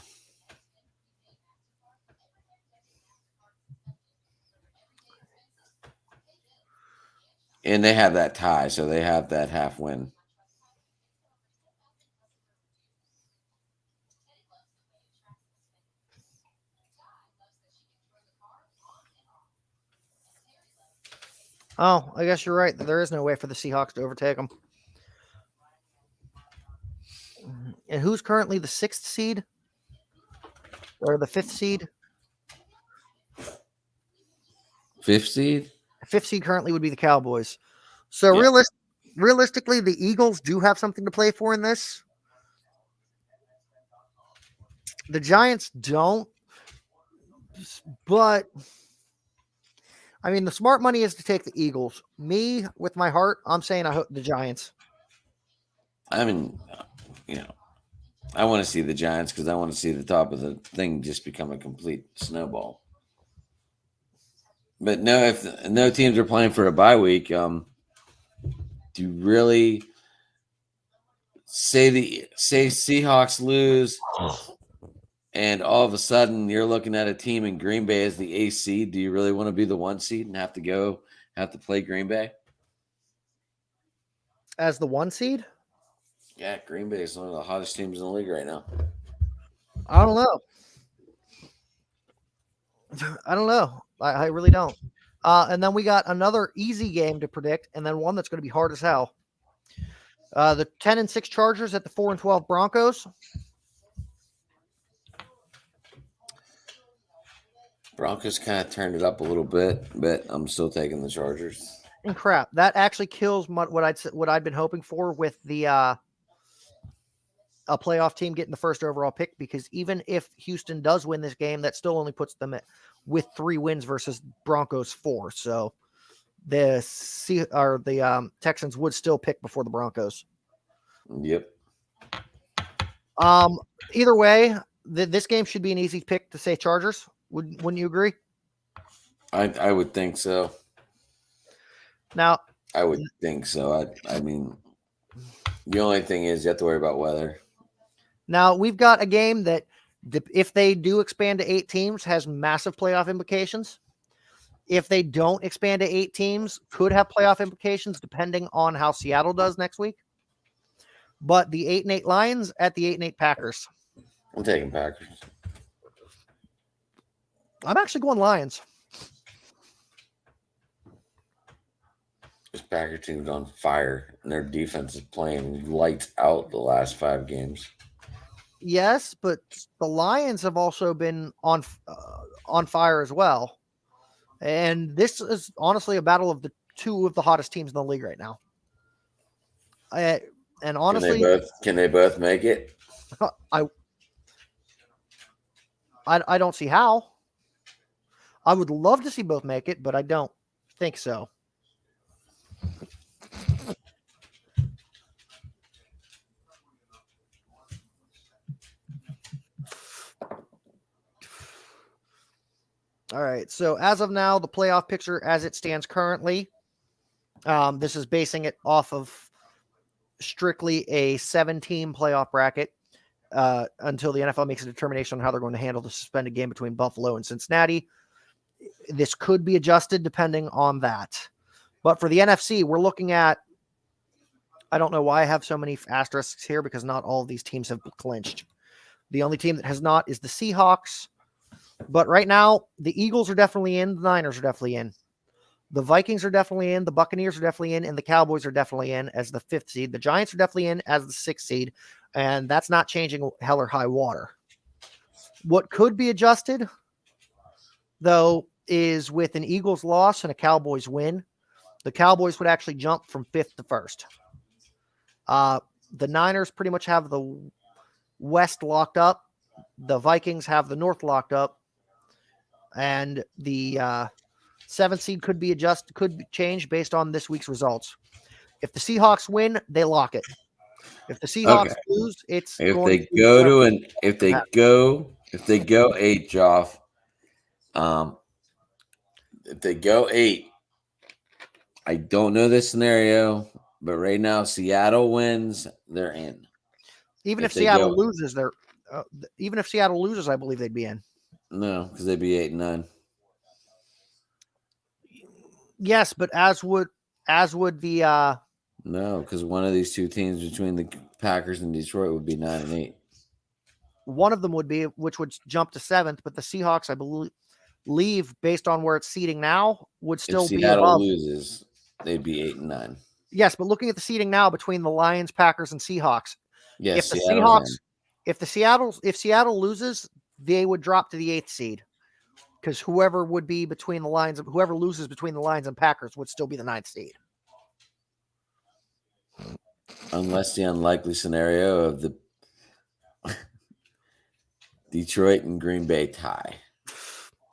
And they have that tie, so they have that half win. Oh, I guess you're right. There is no way for the Seahawks to overtake them. And who's currently the 6th seed? Or the 5th seed? 5th seed? 5th seed currently would be the Cowboys. So realistically, the Eagles do have something to play for in this. The Giants don't. But, I mean, the smart money is to take the Eagles. Me, with my heart, I'm saying I hope the Giants. I mean, I want to see the Giants because I want to see the top of the thing just become a complete snowball. But no, if no teams are playing for a bye week, do you really say Seahawks lose, and all of a sudden you're looking at a team in Green Bay as the A seed? Do you really want to be the 1 seed and have to play Green Bay as the 1 seed? Yeah, Green Bay is one of the hottest teams in the league right now. I don't know. I really don't. And then we got another easy game to predict, and then one that's going to be hard as hell. The 10-6 Chargers at the 4-12 Broncos. Broncos kind of turned it up a little bit, but I'm still taking the Chargers. And crap, that actually kills what I'd been hoping for with the a playoff team getting the first overall pick, because even if Houston does win this game, that still only puts them with 3 wins versus Broncos 4. So the Texans would still pick before the Broncos. Yep. Either way, this game should be an easy pick to say Chargers. Wouldn't you agree? I would think so. Now, I would think so. I mean, The only thing is you have to worry about weather. Now, we've got a game that, if they do expand to 8 teams, has massive playoff implications. If they don't expand to 8 teams, could have playoff implications depending on how Seattle does next week. But the 8-8 Lions at the 8-8 Packers. I'm taking Packers. I'm actually going Lions. This Packer team's on fire, and their defense is playing lights out the last 5 games. Yes, but the Lions have also been on fire as well. And this is honestly a battle of the 2 of the hottest teams in the league right now. And honestly, can they both make it? I don't see how. I would love to see both make it, but I don't think so. All right. So as of now, the playoff picture as it stands currently, this is basing it off of strictly a 7-team playoff bracket until the NFL makes a determination on how they're going to handle the suspended game between Buffalo and Cincinnati. This could be adjusted depending on that. But for the NFC, we're looking at, I don't know why I have so many asterisks here because not all of these teams have clinched. The only team that has not is the Seahawks. But right now, the Eagles are definitely in. The Niners are definitely in. The Vikings are definitely in. The Buccaneers are definitely in. And the Cowboys are definitely in as the 5th seed. The Giants are definitely in as the 6th seed. And that's not changing hell or high water. What could be adjusted, though, is with an Eagles loss and a Cowboys win. The Cowboys would actually jump from 5th to 1st. The Niners pretty much have the West locked up. The Vikings have the North locked up. And the 7th seed could be adjusted, could change based on this week's results. If the Seahawks win, they lock it. If the Seahawks lose, it's if going they to go to an if they go 8, Joff. If they go 8, I don't know this scenario, but right now Seattle wins, they're in. Even if Seattle loses, they're even if Seattle loses, I believe they'd be in. No, because they'd be 8 and 9. Yes, but as would the no, because one of these 2 teams between the Packers and Detroit would be 9 and 8. One of them would be, which would jump to 7th, but the Seahawks, I believe, based on where it's seating now, would still be above. If Seattle loses, they'd be 8 and 9. Yes, but looking at the seating now between the Lions, Packers, and Seahawks, yes, if Seattle loses, they would drop to the 8th seed because whoever would be between the Lions, whoever loses between the Lions and Packers would still be the 9th seed. Unless the unlikely scenario of the Detroit and Green Bay tie.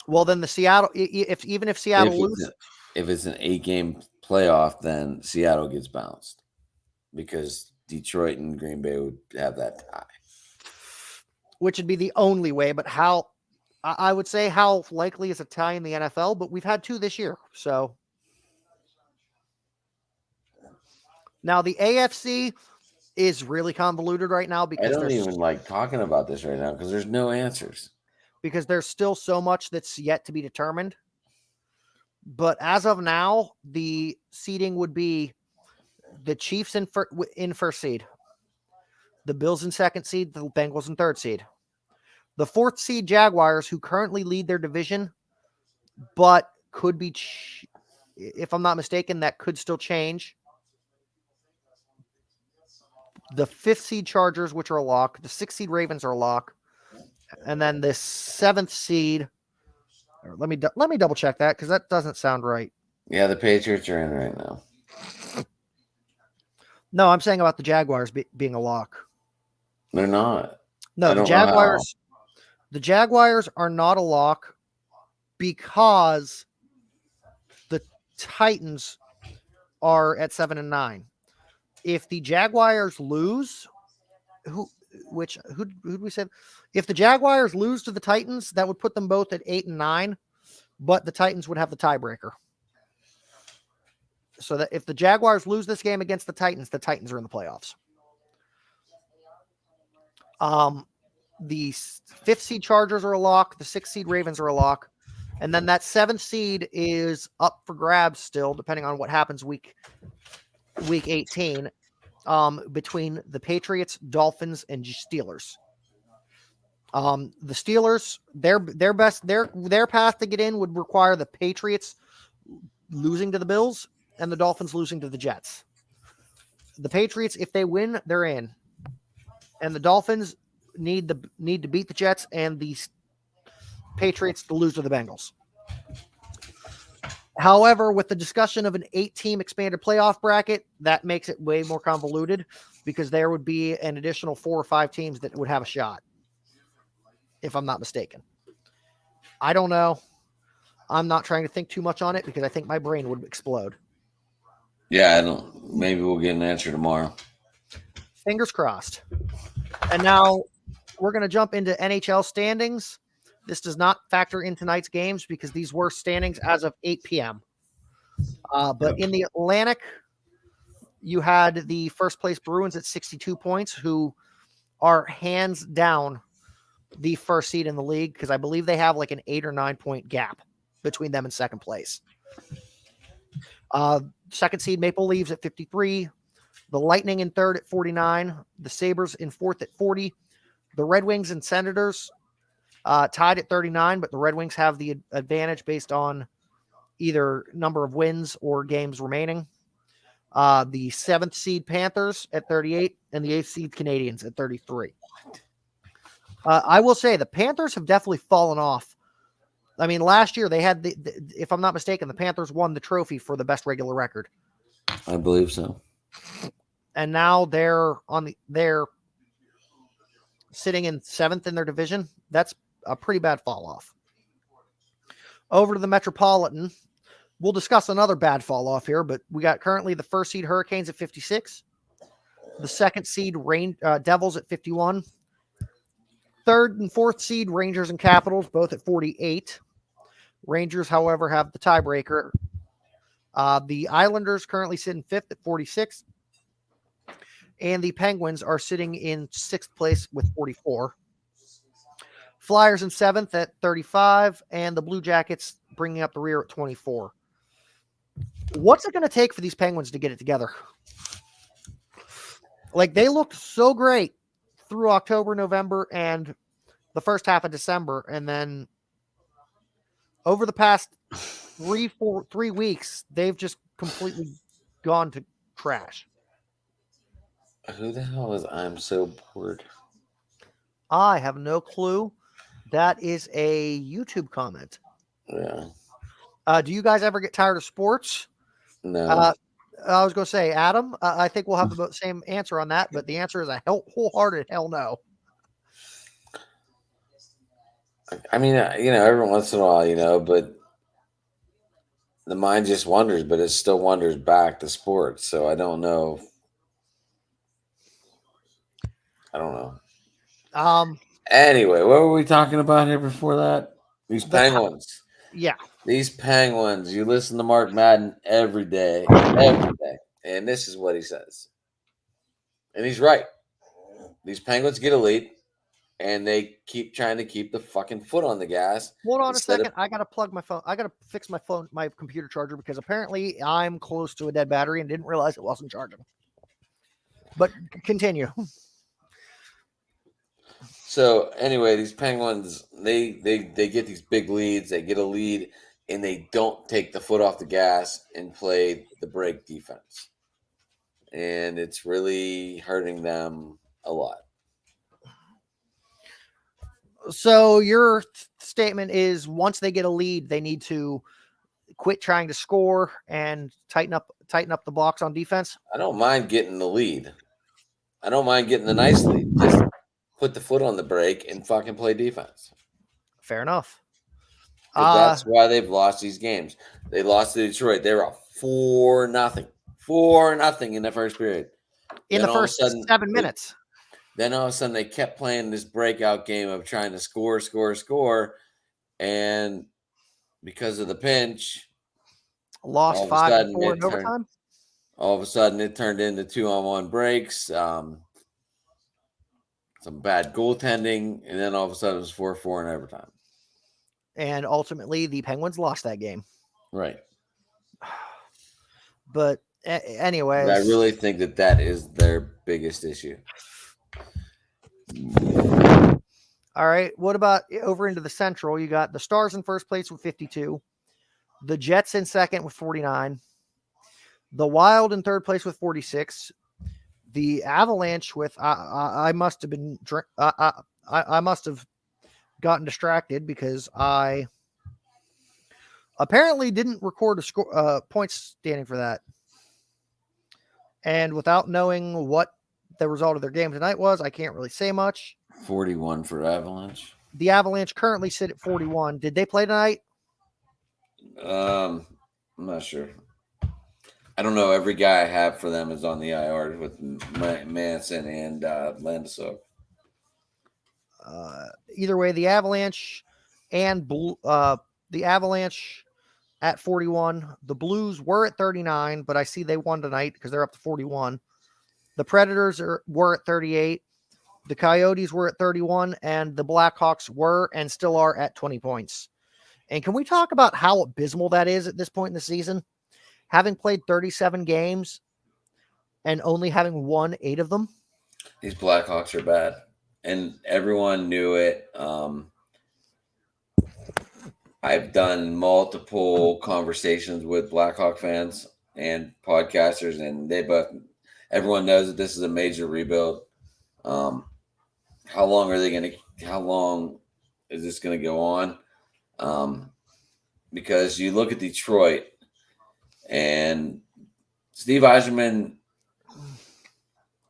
Well, then the Seattle, if Seattle loses, if it's an 8-game playoff, then Seattle gets bounced because Detroit and Green Bay would have that tie. Which would be the only way, but I would say how likely is a tie in the NFL, but we've had 2 this year. So now the AFC is really convoluted right now because I don't even like talking about this right now because there's no answers. Because there's still so much that's yet to be determined. But as of now, the seeding would be the Chiefs in 1st seed, the Bills in 2nd seed, the Bengals in 3rd seed. The 4th seed Jaguars, who currently lead their division, but could be, if I'm not mistaken, that could still change. The 5th seed Chargers, which are a lock. The 6th seed Ravens are a lock. And then the 7th seed, let me double check that because that doesn't sound right. Yeah, the Patriots are in right now. No, I'm saying about the Jaguars being a lock. They're not. No, the Jaguars are not a lock because the Titans are at 7 and 9. If the Jaguars lose, who did we say? If the Jaguars lose to the Titans, that would put them both at 8 and 9, but the Titans would have the tiebreaker. So that if the Jaguars lose this game against the Titans are in the playoffs. The 5th seed Chargers are a lock. The 6th seed Ravens are a lock. And then that 7th seed is up for grabs still, depending on what happens week 18, between the Patriots, Dolphins, and Steelers. The Steelers, their path to get in would require the Patriots losing to the Bills and the Dolphins losing to the Jets. The Patriots, if they win, they're in. And the Dolphins need to beat the Jets and the Patriots to lose to the Bengals. However, with the discussion of an 8-team expanded playoff bracket, that makes it way more convoluted because there would be an additional 4 or 5 teams that would have a shot, if I'm not mistaken. I don't know. I'm not trying to think too much on it because I think my brain would explode. Yeah, I don't. Maybe we'll get an answer tomorrow. Fingers crossed. And now we're going to jump into NHL standings. This does not factor in tonight's games because these were standings as of 8 p.m. But in the Atlantic, you had the first place Bruins at 62 points, who are hands down the first seed in the league because I believe they have like an 8 or 9 point gap between them and second place. Second seed Maple Leafs at 53. The Lightning in third at 49. The Sabres in fourth at 40. The Red Wings and Senators tied at 39, but the Red Wings have the advantage based on either number of wins or games remaining. The 7th seed Panthers at 38 and the 8th seed Canadiens at 33. I will say the Panthers have definitely fallen off. I mean, last year they had if I'm not mistaken, the Panthers won the trophy for the best regular record. I believe so. And now they're sitting in 7th in their division. That's a pretty bad fall off. Over to the Metropolitan. We'll discuss another bad fall off here, but we got currently the first seed Hurricanes at 56, the second seed Devils at 51, third and fourth seed Rangers and Capitals both at 48. Rangers, however, have the tiebreaker. The Islanders currently sit in 5th at 46, and the Penguins are sitting in 6th place with 44. Flyers in 7th at 35, and the Blue Jackets bringing up the rear at 24. What's it going to take for these Penguins to get it together? Like, they looked so great through October, November, and the first half of December, and then over the past 3 weeks, they've just completely gone to trash. Who the hell is I'm so bored? I have no clue. That is a YouTube comment. Yeah. Do you guys ever get tired of sports? No. I was going to say, Adam, I think we'll have the same answer on that, but the answer is a wholehearted hell no. I mean, every once in a while, but the mind just wanders, but it still wanders back to sports. So I don't know. Anyway, what were we talking about here before that? These Penguins. Yeah. These Penguins. You listen to Mark Madden every day. And this is what he says. And he's right. These Penguins get elite, and they keep trying to keep the fucking foot on the gas. Hold on a second. I got to plug my phone. I got to fix my computer charger because apparently I'm close to a dead battery and didn't realize it wasn't charging. But continue. So anyway, these Penguins, they get these big leads. They get a lead, and they don't take the foot off the gas and play the break defense. And it's really hurting them a lot. So your statement is once they get a lead, they need to quit trying to score and tighten up the box on defense? I don't mind getting the lead. I don't mind getting the nice lead. Just put the foot on the brake and fucking play defense. Fair enough. That's why they've lost these games. They lost to Detroit. They were up 4-0. 4-0 in the first period. In the first 7 minutes. Then all of a sudden they kept playing this breakout game of trying to score. And because of the pinch, lost 5-4 in overtime. All of a sudden it turned into 2-on-1 breaks. some bad goaltending, and then all of a sudden it was 4-4 in overtime. And ultimately, the Penguins lost that game. Right. But anyways, I really think that is their biggest issue. All right. What about over into the Central? You got the Stars in first place with 52, the Jets in second with 49, the Wild in third place with 46, the Avalanche with I must have been I must have gotten distracted because I apparently didn't record a score points standing for that. And without knowing what the result of their game tonight was, I can't really say much. 41 for Avalanche. The Avalanche currently sit at 41. Did they play tonight? I'm not sure. I don't know. Every guy I have for them is on the IR with Manson and Landeskog. Either way, the Avalanche and the Avalanche at 41. The Blues were at 39, but I see they won tonight because they're up to 41. The Predators were at 38. The Coyotes were at 31, and the Blackhawks were and still are at 20 points. And can we talk about how abysmal that is at this point in the season? Having played 37 games and only having won 8 of them. These Blackhawks are bad, and everyone knew it. I've done multiple conversations with Blackhawk fans and podcasters, and everyone knows that this is a major rebuild. How long is this going to go on? Because you look at Detroit, and Steve Yzerman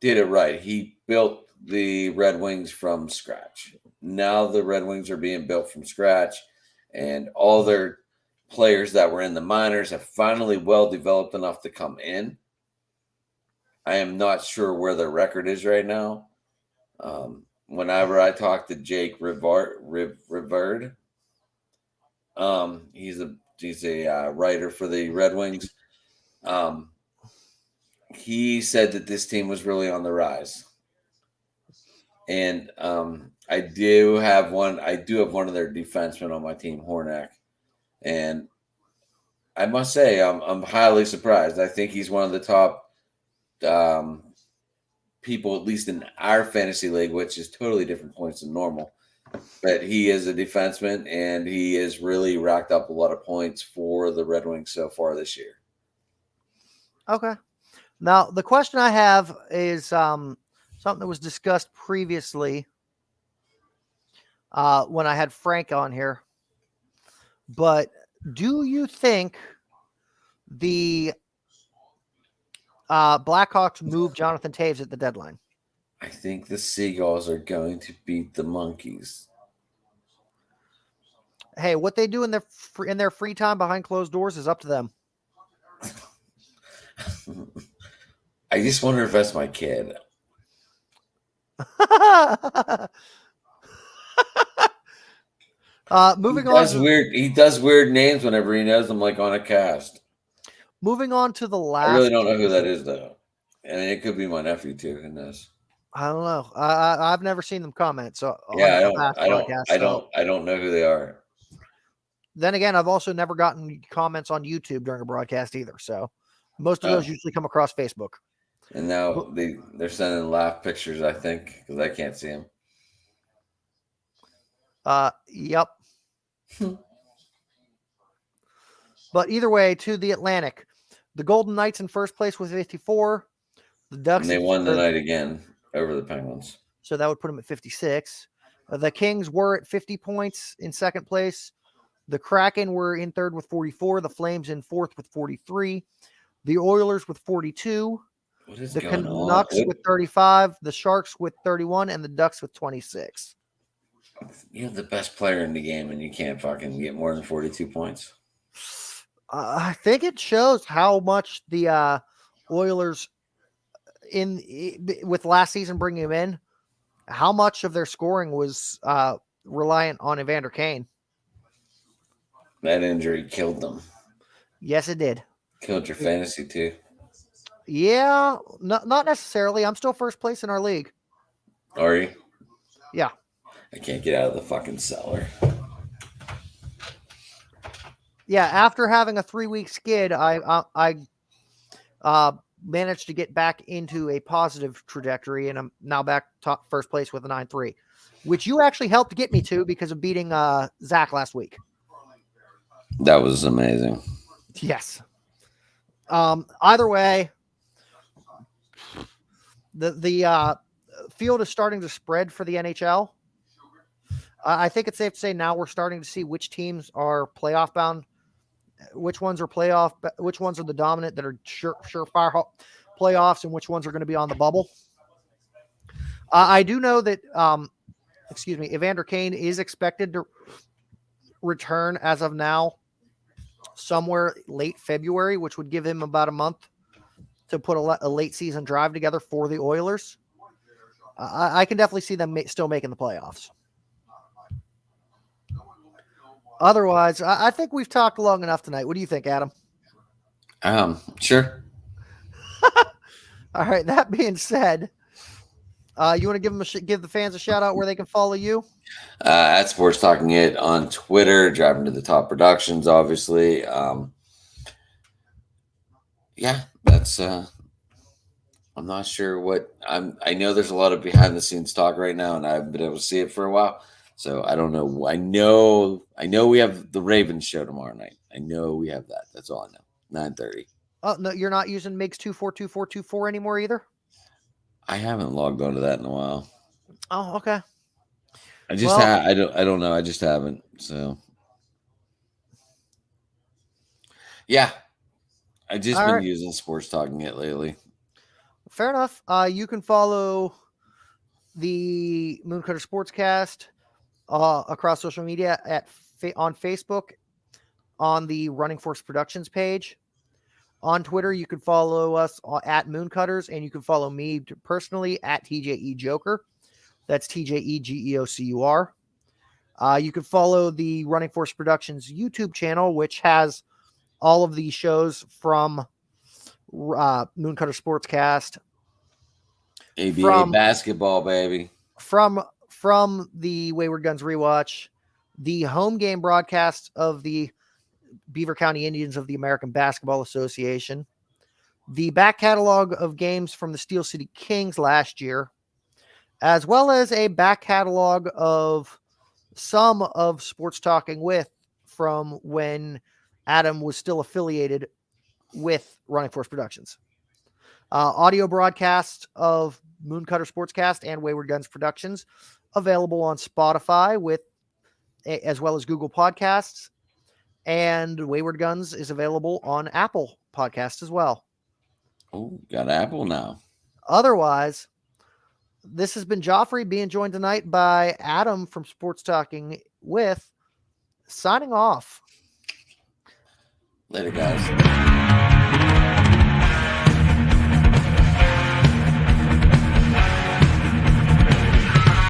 did it right. He built the Red Wings from scratch. Now the Red Wings are being built from scratch, and all their players that were in the minors have finally well developed enough to come in. I am not sure where their record is right now. Whenever I talk to Jake Rivard, he's a writer for the Red Wings. He said that this team was really on the rise, and I do have one of their defensemen on my team, Hornak, and I must say I'm highly surprised. I think he's one of the top people, at least in our fantasy league, which is totally different points than normal. But he is a defenseman, and he has really racked up a lot of points for the Red Wings so far this year. Okay. Now, the question I have is something that was discussed previously when I had Frank on here. But do you think the Blackhawks moved Jonathan Taves at the deadline? I think the Seagulls are going to beat the Monkeys. Hey, what they do in their free time behind closed doors is up to them. I just wonder if that's my kid. Moving on. He does weird names whenever he knows them, like on a cast. Moving on to the last. I really don't know who that is, though. And it could be my nephew too. Who knows? I don't know. I've never seen them comment. So yeah, I don't know who they are. Then again, I've also never gotten comments on YouTube during a broadcast either. So most of those usually come across Facebook. And now they're sending laugh pictures, I think, because I can't see them. Yep. But either way, to the Atlantic, the Golden Knights in first place with 54. The Ducks. And they won tonight again over the Penguins. So that would put them at 56. The Kings were at 50 points in second place. The Kraken were in third with 44. The Flames in fourth with 43. The Oilers with 42. The Canucks with 35. The Sharks with 31. And the Ducks with 26. You have the best player in the game, and you can't fucking get more than 42 points. I think it shows how much the Oilers, with last season bringing him in, how much of their scoring was reliant on Evander Kane. That injury killed them. Yes, it did. Killed your fantasy too. Yeah, not necessarily. I'm still first place in our league. Are you? Yeah. I can't get out of the fucking cellar. Yeah, after having a 3-week skid, I managed to get back into a positive trajectory, and I'm now back top first place with a 9-3, which you actually helped get me to because of beating Zach last week. That was amazing. Yes. Either way, the field is starting to spread for the NHL. I think it's safe to say now we're starting to see which teams are playoff bound, which ones are which ones are the dominant that are surefire playoffs, and which ones are going to be on the bubble. I do know that, Evander Kane is expected to return as of now somewhere late February, which would give him about a month to put a late season drive together for the Oilers. I can definitely see them still making the playoffs. Otherwise, I think we've talked long enough tonight. What do you think, Adam? Sure. All right. That being said, you want to give the fans a shout out where they can follow you? At Sports Talking It on Twitter, Driving to the Top Productions, obviously. Yeah, that's. I'm not sure what I know. There's a lot of behind the scenes talk right now, and I've been able to see it for a while. So I don't know. I know we have the Ravens show tomorrow night. I know we have that. That's all I know. 9:30. Oh no, you're not using MIGS 242424 anymore either? I haven't logged onto that in a while. Oh, okay. I just I don't know. I just haven't. So yeah. I just been using Sports Talking It lately. Fair enough. You can follow the Mooncutter Sportscast across social media on Facebook, on the Running Force Productions page. On Twitter, you can follow us at Mooncutters, and you can follow me personally at TJE Joker. That's TJEGEOCUR. You can follow the Running Force Productions YouTube channel, which has all of the shows from Mooncutter Sportscast. ABA basketball, baby. From the Wayward Guns rewatch, the home game broadcast of the Beaver County Indians of the American Basketball Association, the back catalog of games from the Steel City Kings last year, as well as a back catalog of some of Sports Talking With from when Adam was still affiliated with Running Force Productions. Audio broadcasts of Mooncutter Sportscast and Wayward Guns Productions available on Spotify as well as Google Podcasts, and Wayward Guns is available on Apple Podcasts as well. Oh, got Apple now. Otherwise, this has been Geoffrey being joined tonight by Adam from Sports Talking With, signing off. Later, guys.